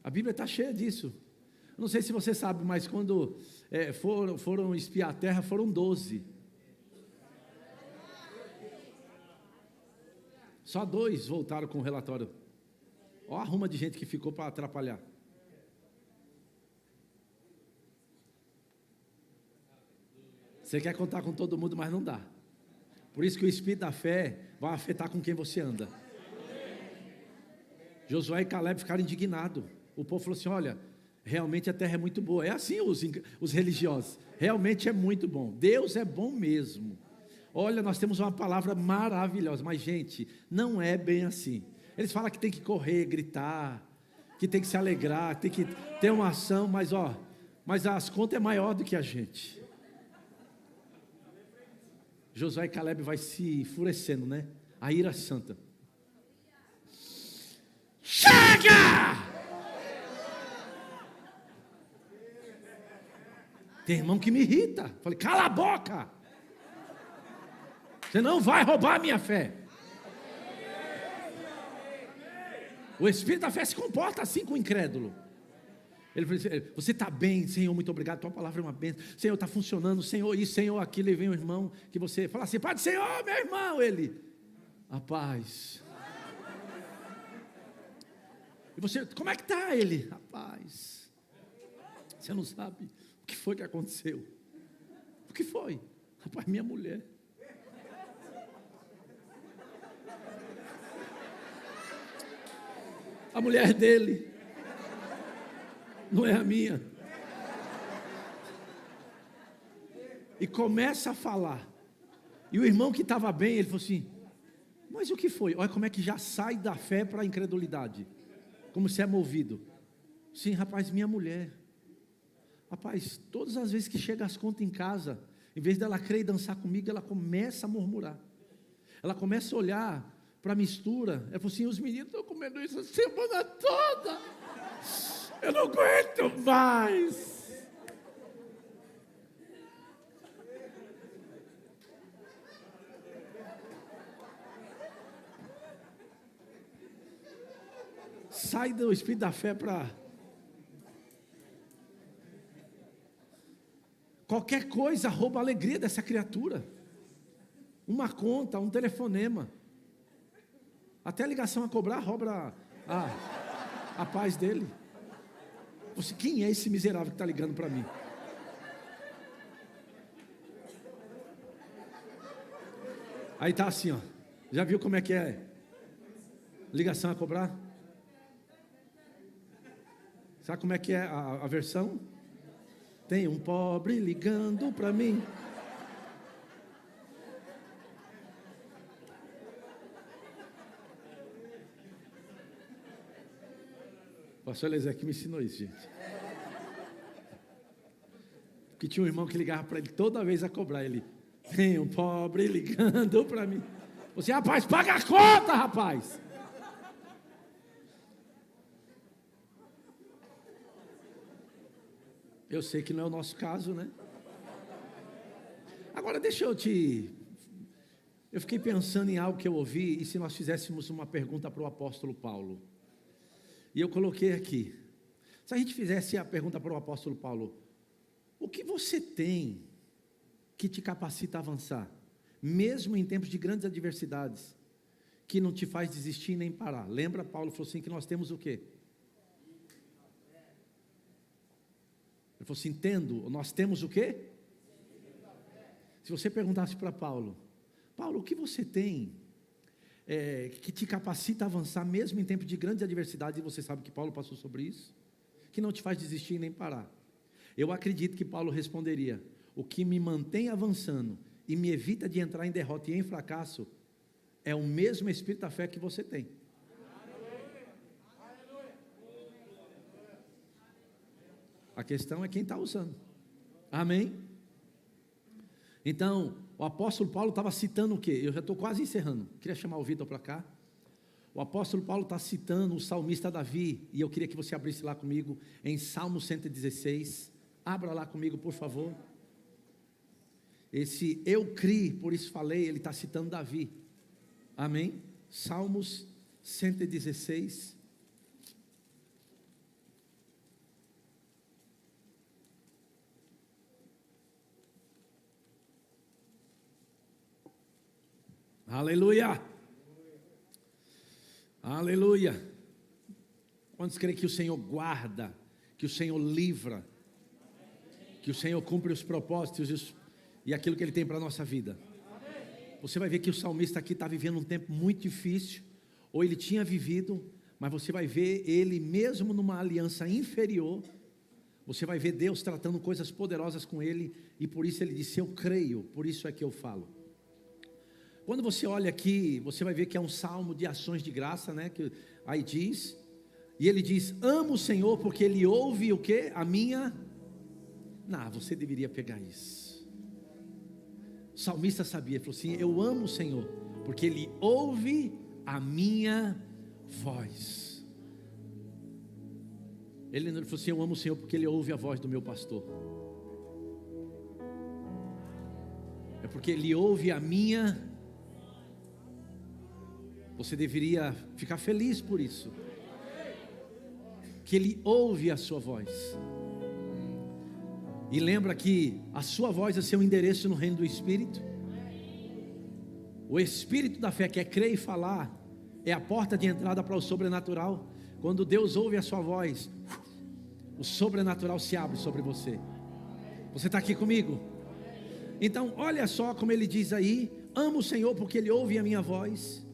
A Bíblia está cheia disso. Não sei se você sabe, mas quando foram espiar a terra, foram 12. Só 2 voltaram com o relatório. Olha a ruma de gente que ficou para atrapalhar. Você quer contar com todo mundo, mas não dá. Por isso que o espírito da fé vai afetar com quem você anda. Josué e Caleb ficaram indignados. O povo falou assim: olha, realmente a terra é muito boa. É assim os religiosos. Realmente é muito bom. Deus é bom mesmo. Olha, nós temos uma palavra maravilhosa. Mas, gente, não é bem assim. Eles falam que tem que correr, gritar, que tem que se alegrar, tem que ter uma ação. Mas as contas é maior do que a gente. Josué e Caleb vai se enfurecendo, né? A ira santa. Chega! Tem irmão que me irrita. Falei, cala a boca. Você não vai roubar a minha fé. O espírito da fé se comporta assim com o incrédulo. Ele falou assim: você está bem, Senhor, muito obrigado, tua palavra é uma bênção. Senhor, está funcionando, Senhor, isso, Senhor, aquilo. E vem o irmão que você fala assim: Pai do Senhor, meu irmão. Ele, a paz. E você, como é que está? Ele, a paz. Você não sabe o que foi que aconteceu. O que foi? Rapaz, minha mulher. A mulher dele não é a minha. E começa a falar. E o irmão que estava bem, ele falou assim: mas o que foi? Olha como é que já sai da fé para a incredulidade. Como se é movido. Sim, rapaz, minha mulher. Rapaz, todas as vezes que chega as contas em casa, em vez dela crer e dançar comigo, ela começa a murmurar. Ela começa a olhar para a mistura. Ela falou assim: os meninos estão comendo isso a semana toda. Eu não aguento mais. Sai do espírito da fé para qualquer coisa rouba a alegria dessa criatura. Uma conta, um telefonema, até a ligação a cobrar rouba a paz dele. Você, quem é esse miserável que está ligando para mim? Aí tá assim, ó. Já viu como é que é? Ligação a cobrar? Sabe como é que é a versão? Tem um pobre ligando para mim. O pastor Eliezer que me ensinou isso, gente. Porque tinha um irmão que ligava para ele toda vez a cobrar. Ele, tem um pobre ligando para mim. Você, rapaz, paga a conta, rapaz. Eu sei que não é o nosso caso, né? Agora deixa eu fiquei pensando em algo que eu ouvi. E se nós fizéssemos uma pergunta para o apóstolo Paulo? E eu coloquei aqui: se a gente fizesse a pergunta para o apóstolo Paulo: o que você tem que te capacita a avançar, mesmo em tempos de grandes adversidades, que não te faz desistir nem parar? Lembra, Paulo falou assim, que nós temos o quê? Ele falou assim: entendo, nós temos o quê? Se você perguntasse para Paulo: Paulo, o que você tem que te capacita a avançar mesmo em tempos de grandes adversidades? E você sabe que Paulo passou sobre isso, que não te faz desistir nem parar. Eu acredito que Paulo responderia: o que me mantém avançando e me evita de entrar em derrota e em fracasso é o mesmo espírito da fé que você tem. A questão é quem está usando. Amém? Então, o apóstolo Paulo estava citando o quê? Eu já estou quase encerrando. Queria chamar o Vitor para cá. O apóstolo Paulo está citando o salmista Davi. E eu queria que você abrisse lá comigo em Salmo 116. Abra lá comigo, por favor. Esse eu criei, por isso falei, ele está citando Davi. Amém? Salmos 116. Aleluia. Aleluia. Quantos creem que o Senhor guarda, que o Senhor livra, que o Senhor cumpre os propósitos e aquilo que Ele tem para a nossa vida. Você vai ver que o salmista aqui está vivendo um tempo muito difícil, ou ele tinha vivido, mas você vai ver ele mesmo numa aliança inferior, você vai ver Deus tratando coisas poderosas com ele, e por isso ele disse: eu creio, por isso é que eu falo. Quando você olha aqui, você vai ver que é um salmo de ações de graça, né? Que aí diz, e ele diz: amo o Senhor porque Ele ouve o quê? A minha... Não, você deveria pegar isso. O salmista sabia, ele falou assim: eu amo o Senhor porque Ele ouve a minha voz. Ele falou assim: eu amo o Senhor porque Ele ouve a voz do meu pastor. É porque Ele ouve a minha... Você deveria ficar feliz por isso, que Ele ouve a sua voz. E lembra que a sua voz é seu endereço no reino do Espírito. O Espírito da fé, que é crer e falar, é a porta de entrada para o sobrenatural. Quando Deus ouve a sua voz, o sobrenatural se abre sobre você. Você está aqui comigo? Então olha só como ele diz aí: amo o Senhor porque Ele ouve a minha voz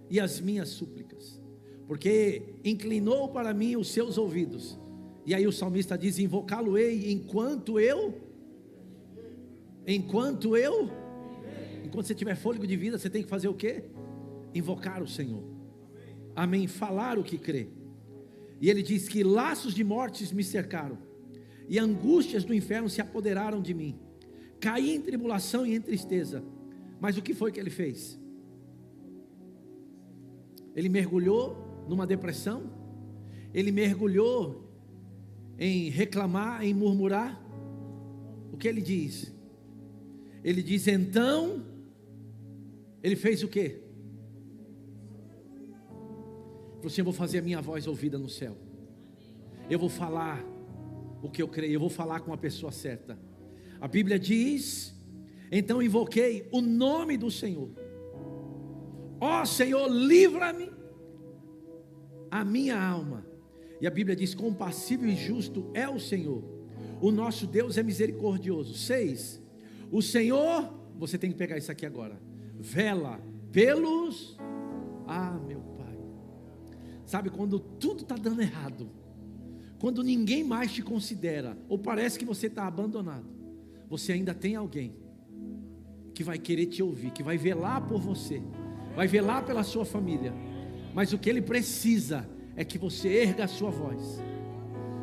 e as minhas súplicas, porque inclinou para mim os seus ouvidos. E aí o salmista diz: invocá-lo-ei enquanto você tiver fôlego de vida. Você tem que fazer o quê? Invocar o Senhor. Amém, falar o que crê. E ele diz que laços de mortes me cercaram, e angústias do inferno se apoderaram de mim. Caí em tribulação e em tristeza. Mas o que foi que ele fez? Ele mergulhou numa depressão? Ele mergulhou em reclamar, em murmurar? O que ele diz? Ele diz: então, ele fez o quê? Ele falou assim: eu vou fazer a minha voz ouvida no céu. Eu vou falar o que eu creio, eu vou falar com a pessoa certa. A Bíblia diz: então invoquei o nome do Senhor. Ó Senhor, livra-me a minha alma. E a Bíblia diz: compassivo e justo é o Senhor, o nosso Deus é misericordioso. 6, o Senhor, você tem que pegar isso aqui agora, vela pelos... meu Pai. Sabe quando tudo está dando errado, quando ninguém mais te considera, ou parece que você está abandonado, você ainda tem alguém que vai querer te ouvir, que vai velar por você, vai velar pela sua família. Mas o que Ele precisa é que você erga a sua voz,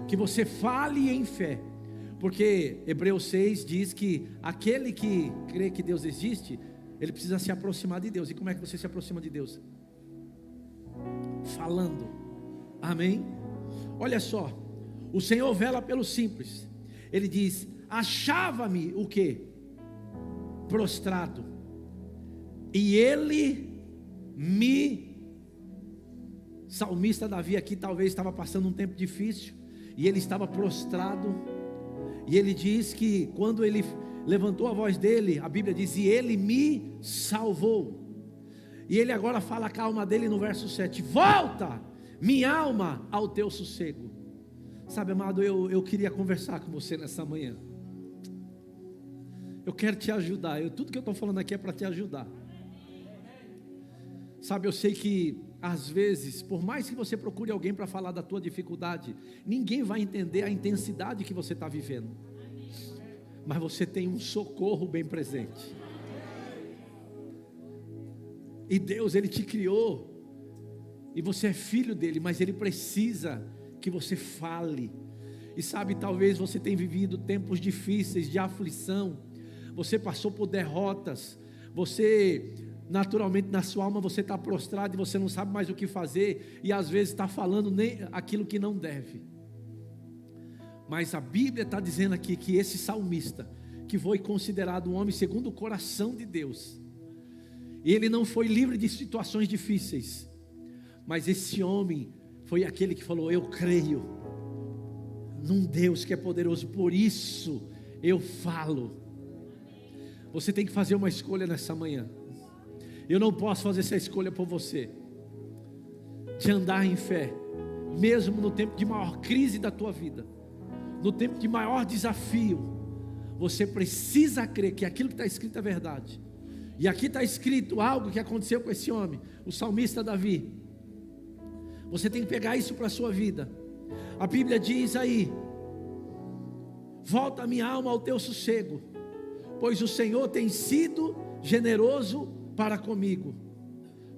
que você fale em fé, porque Hebreus 6 diz que aquele que crê que Deus existe, ele precisa se aproximar de Deus. E como é que você se aproxima de Deus? Falando. Amém? Olha só, o Senhor vela pelo simples. Ele diz: achava-me o quê? Prostrado, e Ele me... Salmista Davi aqui talvez estava passando um tempo difícil, e ele estava prostrado, e ele diz que quando ele levantou a voz dele, a Bíblia diz: e Ele me salvou. E ele agora fala com a alma dele no verso 7: volta, minha alma, ao teu sossego. Sabe, amado, eu queria conversar com você nessa manhã. Eu quero te ajudar. Tudo que eu estou falando aqui é para te ajudar. Sabe, eu sei que às vezes, por mais que você procure alguém para falar da tua dificuldade, ninguém vai entender a intensidade que você está vivendo. Mas você tem um socorro bem presente. E Deus, Ele te criou, e você é filho dEle, mas Ele precisa que você fale. E sabe, talvez você tenha vivido tempos difíceis de aflição, você passou por derrotas, você... naturalmente na sua alma você está prostrado e você não sabe mais o que fazer, e às vezes está falando nem aquilo que não deve. Mas a Bíblia está dizendo aqui que esse salmista, que foi considerado um homem segundo o coração de Deus, ele não foi livre de situações difíceis, mas esse homem foi aquele que falou: eu creio num Deus que é poderoso, por isso eu falo. Você tem que fazer uma escolha nessa manhã. Eu não posso fazer essa escolha por você, de andar em fé, mesmo no tempo de maior crise da tua vida, no tempo de maior desafio. você precisa crer que aquilo que está escrito é verdade. E aqui está escrito algo que aconteceu com esse homem, o salmista Davi. Você tem que pegar isso para a sua vida. A Bíblia diz aí: volta a minha alma ao teu sossego, pois o Senhor tem sido generoso para comigo.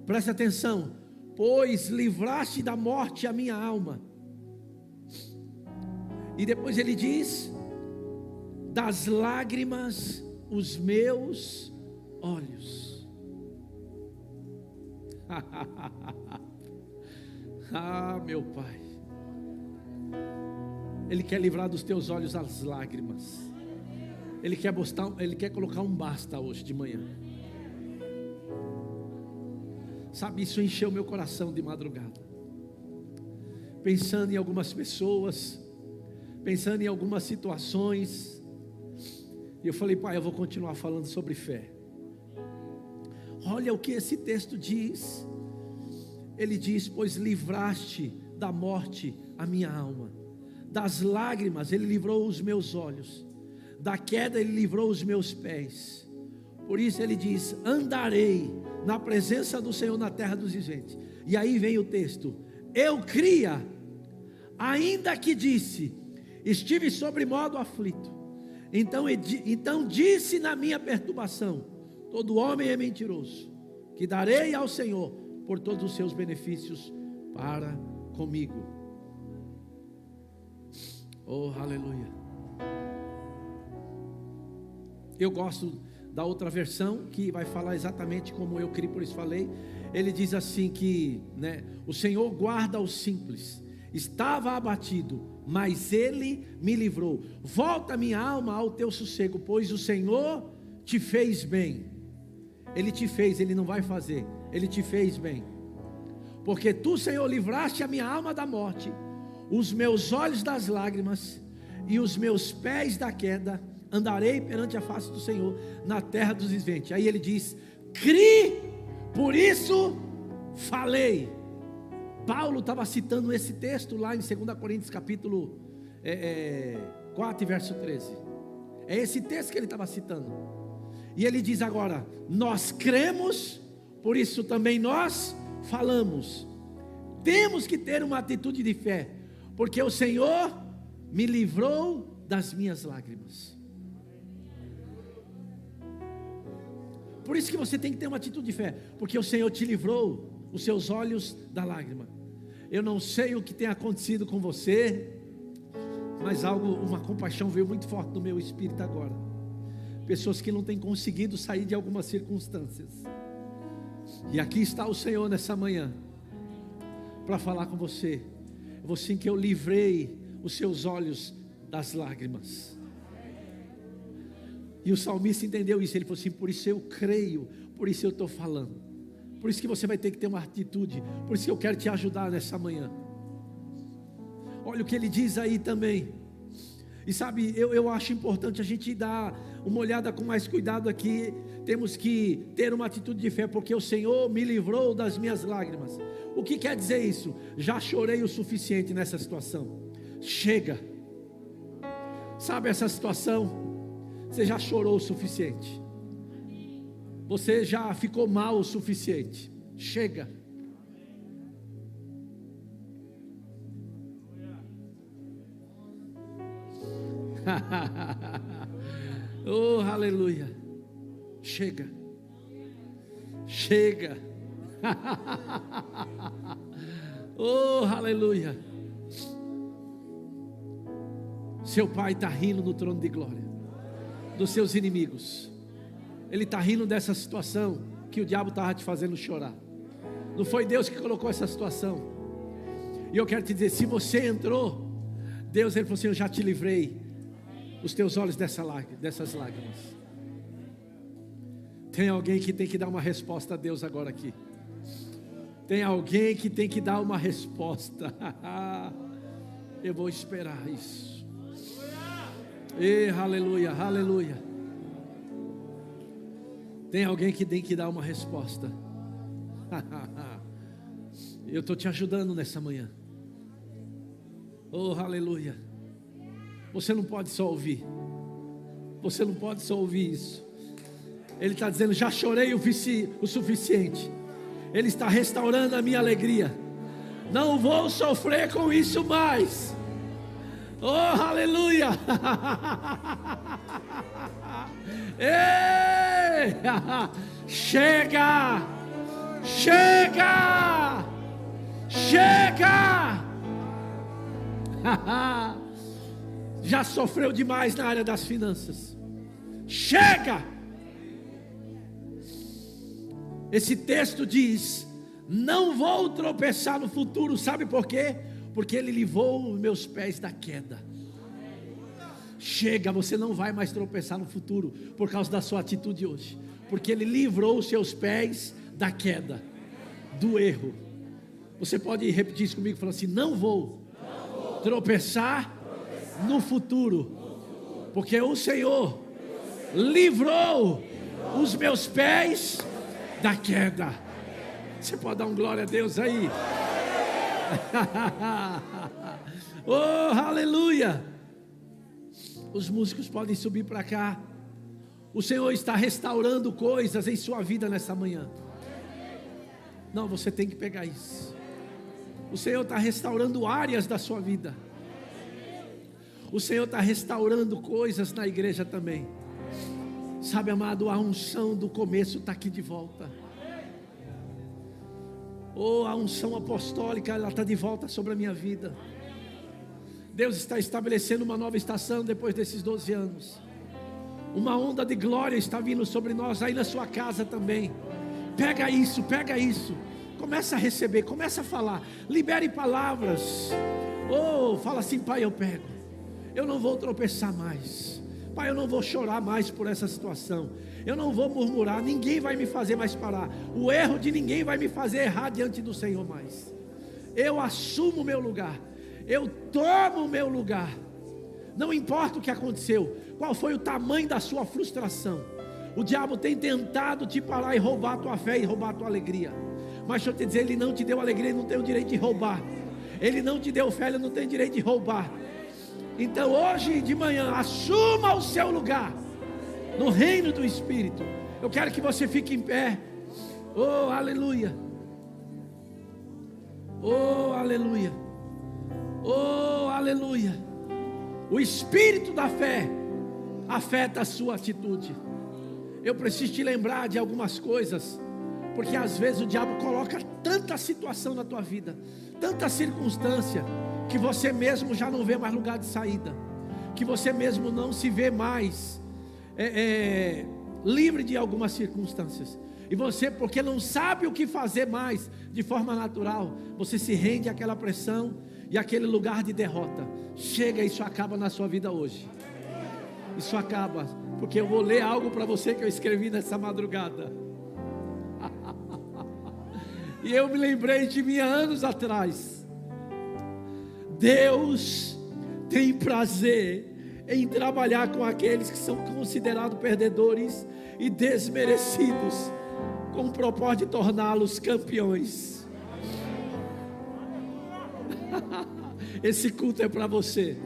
Preste atenção: pois livraste da morte a minha alma. E depois ele diz: das lágrimas os meus olhos. Ah, meu Pai, Ele quer livrar dos teus olhos as lágrimas. Ele quer colocar um basta hoje de manhã. Sabe, isso encheu meu coração de madrugada, pensando em algumas pessoas, pensando em algumas situações. E eu falei: Pai, eu vou continuar falando sobre fé. Olha o que esse texto diz. Ele diz: pois livraste da morte a minha alma, das lágrimas Ele livrou os meus olhos, da queda Ele livrou os meus pés. Por isso Ele diz: andarei na presença do Senhor na terra dos viventes. E aí vem o texto: eu cria, ainda que disse, estive sobremodo aflito. Então disse na minha perturbação: todo homem é mentiroso, que darei ao Senhor por todos os seus benefícios para comigo. Oh, aleluia. Eu gosto da outra versão, que vai falar exatamente como eu criei, por isso falei. Ele diz assim que, o Senhor guarda os simples. Estava abatido, mas Ele me livrou. Volta minha alma ao teu sossego, pois o Senhor te fez bem. Ele te fez, Ele não vai fazer. Ele te fez bem. Porque tu, Senhor, livraste a minha alma da morte, os meus olhos das lágrimas e os meus pés da queda. Andarei perante a face do Senhor na terra dos viventes. Aí ele diz: cri, por isso falei. Paulo estava citando esse texto lá em 2 Coríntios capítulo 4 verso 13. É esse texto que ele estava citando. E ele diz agora: nós cremos, por isso também nós falamos. Temos que ter uma atitude de fé, porque o Senhor me livrou das minhas lágrimas. Por isso que você tem que ter uma atitude de fé, porque o Senhor te livrou os seus olhos da lágrima. Eu não sei o que tem acontecido com você, mas uma compaixão veio muito forte no meu espírito agora. Pessoas que não têm conseguido sair de algumas circunstâncias. E aqui está o Senhor nessa manhã, para falar com você. Assim que eu livrei os seus olhos das lágrimas. E o salmista entendeu isso. Ele falou assim: por isso eu creio, por isso eu estou falando. Por isso que você vai ter que ter uma atitude. Por isso que eu quero te ajudar nessa manhã. Olha o que ele diz aí também. E sabe, eu acho importante a gente dar uma olhada com mais cuidado aqui. Temos que ter uma atitude de fé, porque o Senhor me livrou das minhas lágrimas. O que quer dizer isso? Já chorei o suficiente nessa situação. Chega. Sabe essa situação? Você já chorou o suficiente. Você já ficou mal o suficiente. Chega. Oh, aleluia. Chega. Chega. Oh, aleluia. Seu pai está rindo no trono de glória dos seus inimigos. Ele está rindo dessa situação que o diabo estava te fazendo chorar. Não foi Deus que colocou essa situação. E eu quero te dizer, se você entrou, Deus, Ele falou assim: eu já te livrei os teus olhos dessas lágrimas. Tem alguém que tem que dar uma resposta a Deus agora aqui. Tem alguém que tem que dar uma resposta. Eu vou esperar isso. E aleluia, aleluia. Tem alguém que tem que dar uma resposta. Eu estou te ajudando nessa manhã. Oh, aleluia. Você não pode só ouvir. Você não pode só ouvir isso. Ele está dizendo: já chorei o suficiente. Ele está restaurando a minha alegria. Não vou sofrer com isso mais. Oh, aleluia! Ei! Chega! Chega! Chega! Já sofreu demais na área das finanças. Chega! Esse texto diz: não vou tropeçar no futuro. Sabe por quê? Porque Ele livrou os meus pés da queda. Chega, você não vai mais tropeçar no futuro por causa da sua atitude hoje, porque Ele livrou os seus pés da queda, do erro. Você pode repetir isso comigo, falando assim: não vou tropeçar no futuro, porque o Senhor livrou os meus pés da queda. Você pode dar um glória a Deus aí? Oh, aleluia! Os músicos podem subir para cá. O Senhor está restaurando coisas em sua vida nessa manhã. Não, você tem que pegar isso. O Senhor está restaurando áreas da sua vida. O Senhor está restaurando coisas na igreja também. Sabe, amado, a unção do começo está aqui de volta. Oh, a unção apostólica, ela está de volta sobre a minha vida. Deus está estabelecendo uma nova estação depois desses 12 anos. Uma onda de glória está vindo sobre nós, aí na sua casa também. Pega isso, pega isso. Começa a receber, começa a falar. Libere palavras. Oh, fala assim: Pai, eu pego. Eu não vou tropeçar mais. Pai, eu não vou chorar mais por essa situação. Eu não vou murmurar, ninguém vai me fazer mais parar. O erro de ninguém vai me fazer errar diante do Senhor mais. Eu assumo o meu lugar. Eu tomo o meu lugar. Não importa o que aconteceu, qual foi o tamanho da sua frustração. O diabo tem tentado te parar e roubar a tua fé e roubar a tua alegria. Mas deixa eu te dizer, ele não te deu alegria, ele não tem o direito de roubar. Ele não te deu fé, ele não tem o direito de roubar. Então hoje de manhã, assuma o seu lugar no reino do Espírito. Eu quero que você fique em pé. Oh, aleluia. Oh, aleluia. Oh, aleluia. O espírito da fé afeta a sua atitude. Eu preciso te lembrar de algumas coisas, porque às vezes o diabo coloca tanta situação na tua vida, tanta circunstância, que você mesmo já não vê mais lugar de saída, que você mesmo não se vê mais livre de algumas circunstâncias. E você, porque não sabe o que fazer mais de forma natural, você se rende àquela pressão e àquele lugar de derrota. Chega, isso acaba na sua vida hoje. Isso acaba, porque eu vou ler algo para você que eu escrevi nessa madrugada. E eu me lembrei de mim há anos atrás. Deus tem prazer em trabalhar com aqueles que são considerados perdedores e desmerecidos, com o propósito de torná-los campeões. Esse culto é para você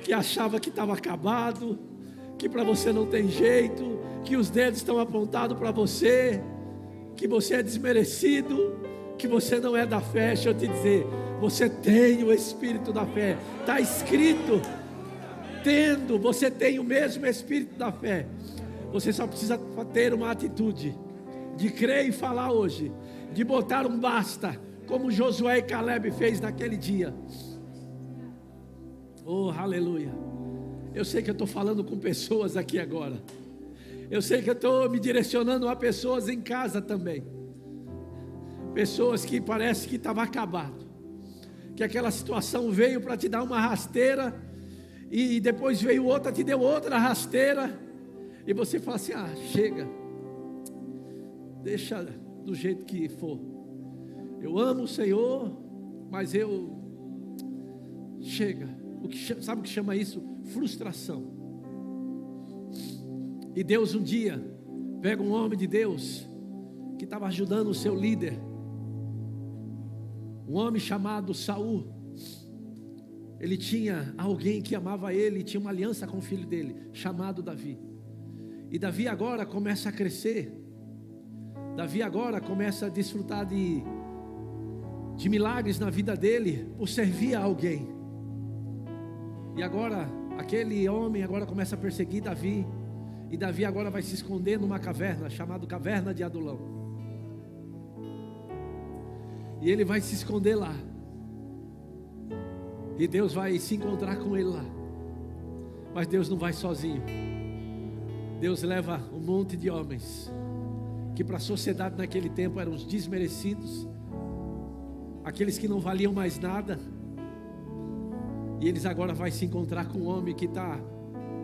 que achava que estava acabado, que para você não tem jeito, que os dedos estão apontados para você, que você é desmerecido, que você não é da fé. Deixa eu te dizer, você tem o espírito da fé. Está escrito, você tem o mesmo espírito da fé. Você só precisa ter uma atitude de crer e falar hoje, de botar um basta, como Josué e Caleb fez naquele dia. Oh, aleluia. Eu sei que eu estou falando com pessoas aqui agora. Eu sei que eu estou me direcionando a pessoas em casa também. Pessoas que parece que estava acabado, que aquela situação veio para te dar uma rasteira, e depois veio outra, te deu outra rasteira, e você fala assim: ah, chega, deixa do jeito que for. Eu amo o Senhor, mas chega. Sabe o que chama isso? Frustração. E Deus um dia pega um homem de Deus que estava ajudando o seu líder, um homem chamado Saul. ele tinha alguém que amava ele, e tinha uma aliança com o filho dele, chamado Davi. E Davi agora começa a crescer. Davi agora começa a desfrutar de milagres na vida dele, por servir a alguém. E agora, aquele homem agora começa a perseguir Davi. E Davi agora vai se esconder numa caverna, chamada Caverna de Adulão. E ele vai se esconder lá. E Deus vai se encontrar com ele lá. Mas Deus não vai sozinho. Deus leva um monte de homens, que para a sociedade naquele tempo eram os desmerecidos, aqueles que não valiam mais nada. E eles agora vão se encontrar com um homem que está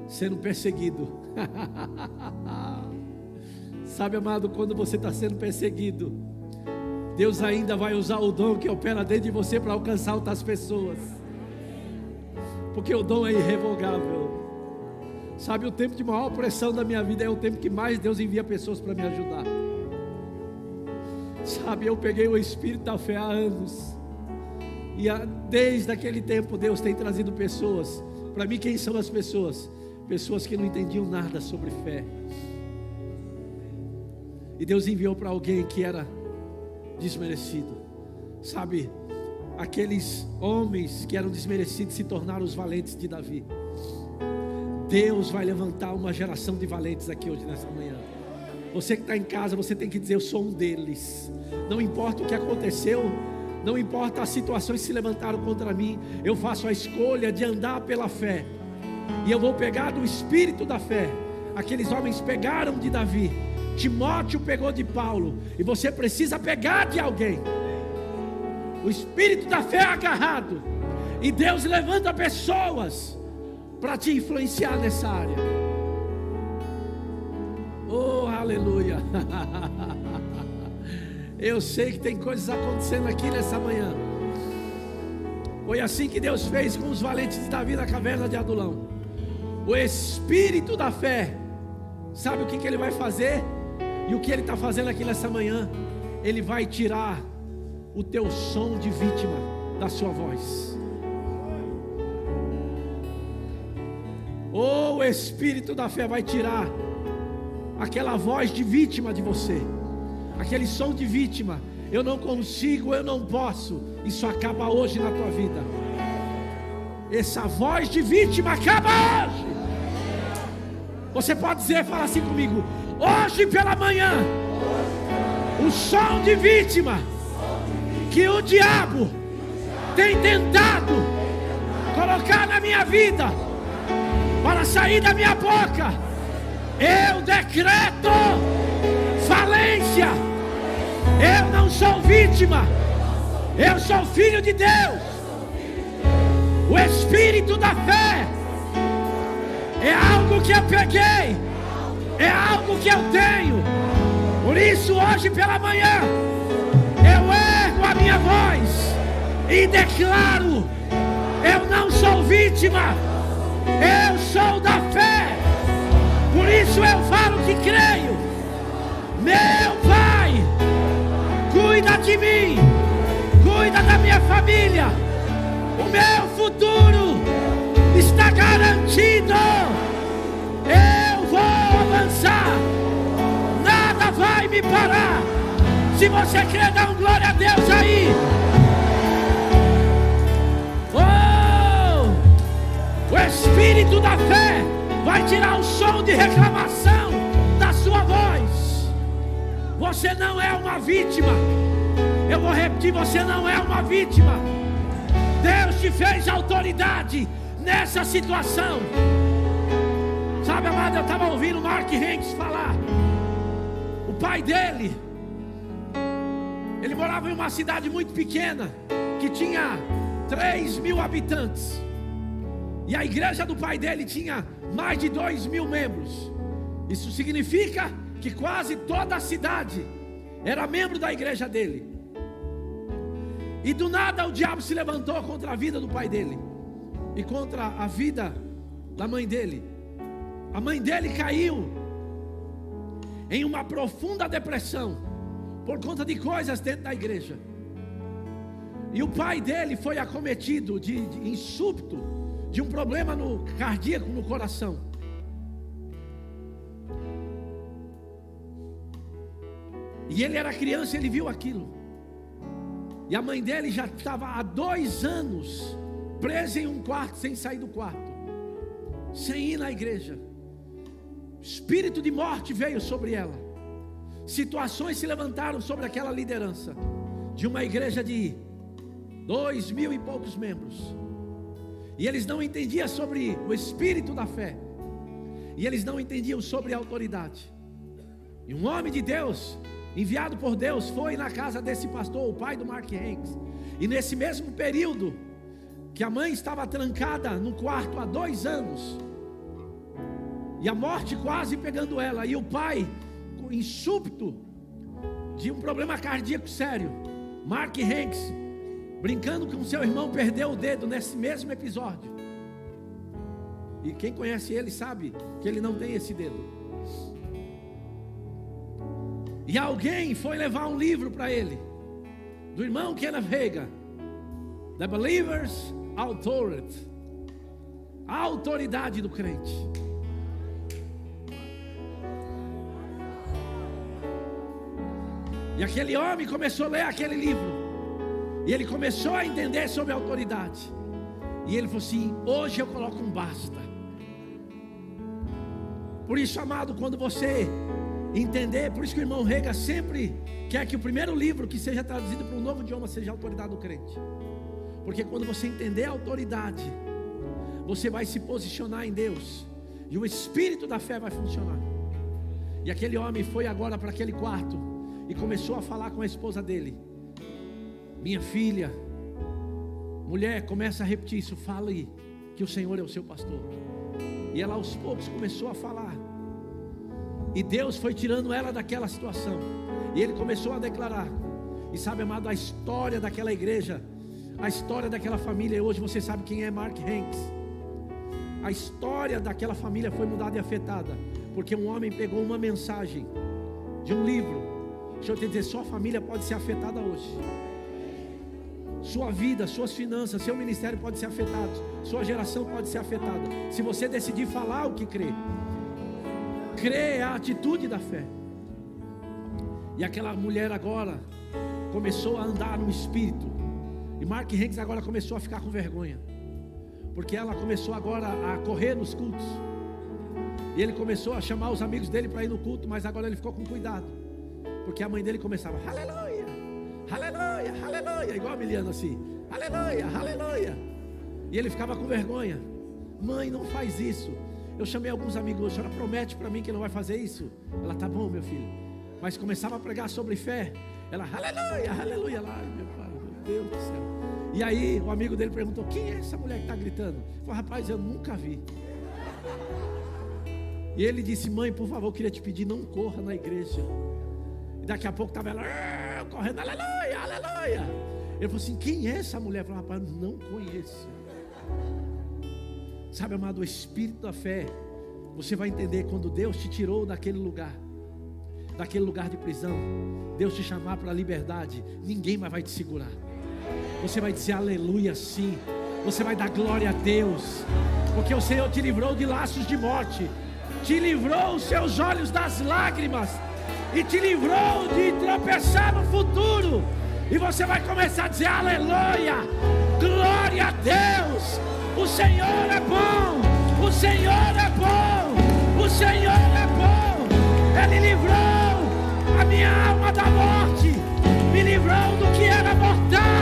sendo perseguido. Sabe, amado, quando você está sendo perseguido, Deus ainda vai usar o dom que opera dentro de você para alcançar outras pessoas, porque o dom é irrevogável. Sabe, o tempo de maior pressão da minha vida é o tempo que mais Deus envia pessoas para me ajudar. Sabe, eu peguei o espírito da fé há anos, e desde aquele tempo Deus tem trazido pessoas. Para mim, quem são as pessoas? Pessoas que não entendiam nada sobre fé, e Deus enviou para alguém que era desmerecido. Sabe, aqueles homens que eram desmerecidos se tornaram os valentes de Davi. Deus vai levantar uma geração de valentes aqui hoje, nessa manhã. Você que está em casa, você tem que dizer: eu sou um deles. Não importa o que aconteceu, não importa as situações que se levantaram contra mim, eu faço a escolha de andar pela fé. E eu vou pegar do espírito da fé. Aqueles homens pegaram de Davi, Timóteo pegou de Paulo, e você precisa pegar de alguém. O espírito da fé é agarrado, e Deus levanta pessoas para te influenciar nessa área. Oh, aleluia. Eu sei que tem coisas acontecendo aqui nessa manhã. Foi assim que Deus fez com os valentes de Davi na caverna de Adulão. O espírito da fé, sabe o que ele vai fazer? E o que ele está fazendo aqui nessa manhã? Ele vai tirar o teu som de vítima da sua voz. O espírito da fé vai tirar aquela voz de vítima de você, aquele som de vítima. Eu não consigo, eu não posso. Isso acaba hoje na tua vida. Essa voz de vítima acaba hoje. Você pode dizer, fala assim comigo: hoje pela manhã, o som de vítima que o diabo tem tentado colocar na minha vida, para sair da minha boca, eu decreto falência. Eu não sou vítima, eu sou filho de Deus. O espírito da fé é algo que eu peguei, é algo que eu tenho. Por isso hoje pela manhã eu ergo a minha voz e declaro: eu não sou vítima, eu sou da fé. Por isso eu falo que creio. Meu Pai, cuida de mim, cuida da minha família. O meu futuro está garantido. Eu vou avançar, nada vai me parar. Se você quer dar um glória a Deus aí. O espírito da fé vai tirar o som de reclamação da sua voz. Você não é uma vítima. Eu vou repetir: você não é uma vítima. Deus te fez autoridade nessa situação. Sabe, amado, eu estava ouvindo Mark Hanks falar. O pai dele, ele morava em uma cidade muito pequena, que tinha 3.000 habitantes. E a igreja do pai dele tinha mais de 2.000 membros. Isso significa que quase toda a cidade era membro da igreja dele. E do nada o diabo se levantou contra a vida do pai dele e contra a vida da mãe dele. A mãe dele caiu em uma profunda depressão por conta de coisas dentro da igreja. E o pai dele foi acometido em súbito de um problema no cardíaco, no coração. E ele era criança, ele viu aquilo. E a mãe dele já estava há 2 anos presa em um quarto, sem sair do quarto, sem ir na igreja. Espírito de morte veio sobre ela. Situações se levantaram sobre aquela liderança de uma igreja de 2.000 e poucos membros. E eles não entendiam sobre o espírito da fé. E eles não entendiam sobre a autoridade. E um homem de Deus, enviado por Deus, foi na casa desse pastor, o pai do Mark Hanks. E nesse mesmo período que a mãe estava trancada no quarto há 2 anos, e a morte quase pegando ela, e o pai em súbito de um problema cardíaco sério, Mark Hanks, brincando com seu irmão, perdeu o dedo nesse mesmo episódio. E quem conhece ele sabe que ele não tem esse dedo. E alguém foi levar um livro para ele, do irmão Kenneth Hagin, The Believer's Authority, a autoridade do crente. E aquele homem começou a ler aquele livro, e ele começou a entender sobre a autoridade. E ele falou assim: hoje eu coloco um basta. Por isso, amado, quando você entender, por isso que o irmão Rega sempre quer que o primeiro livro que seja traduzido para um novo idioma seja a autoridade do crente. Porque quando você entender a autoridade, você vai se posicionar em Deus, e o espírito da fé vai funcionar. E aquele homem foi agora para aquele quarto e começou a falar com a esposa dele: minha filha, mulher, começa a repetir isso, fale que o Senhor é o seu pastor. E ela aos poucos começou a falar, e Deus foi tirando ela daquela situação, e ele começou a declarar. E sabe, amado, a história daquela igreja, a história daquela família, hoje você sabe quem é Mark Hanks. A história daquela família foi mudada e afetada, porque um homem pegou uma mensagem de um livro. Deixa eu te dizer, sua família pode ser afetada hoje. Sua vida, suas finanças, seu ministério pode ser afetado. Sua geração pode ser afetada, se você decidir falar o que crê. Crer é a atitude da fé. E aquela mulher agora começou a andar no espírito. E Mark Hanks agora começou a ficar com vergonha, porque ela começou agora a correr nos cultos. E ele começou a chamar os amigos dele para ir no culto, mas agora ele ficou com cuidado, porque a mãe dele começava: aleluia, aleluia, aleluia, igual a Miliana assim, aleluia, aleluia. E ele ficava com vergonha: mãe, não faz isso. Eu chamei alguns amigos: a senhora promete para mim que não vai fazer isso? Ela: tá bom, meu filho. Mas começava a pregar sobre fé, ela: aleluia, aleluia, lá, meu pai, meu Deus do céu. E aí o amigo dele perguntou: quem é essa mulher que está gritando? Ele falou: rapaz, eu nunca vi. E ele disse: mãe, por favor, eu queria te pedir, não corra na igreja. E daqui a pouco estava ela correndo: aleluia, aleluia. Ele falou assim: quem é essa mulher? Eu falei: rapaz, não conheço. Sabe, amado, o espírito da fé, você vai entender quando Deus te tirou daquele lugar de prisão, Deus te chamar para a liberdade, ninguém mais vai te segurar. Você vai dizer aleluia sim, você vai dar glória a Deus, porque o Senhor te livrou de laços de morte, te livrou os seus olhos das lágrimas, e te livrou de tropeçar no futuro. E você vai começar a dizer aleluia, glória a Deus. O Senhor é bom, o Senhor é bom, o Senhor é bom. Ele livrou a minha alma da morte, me livrou do que era mortal.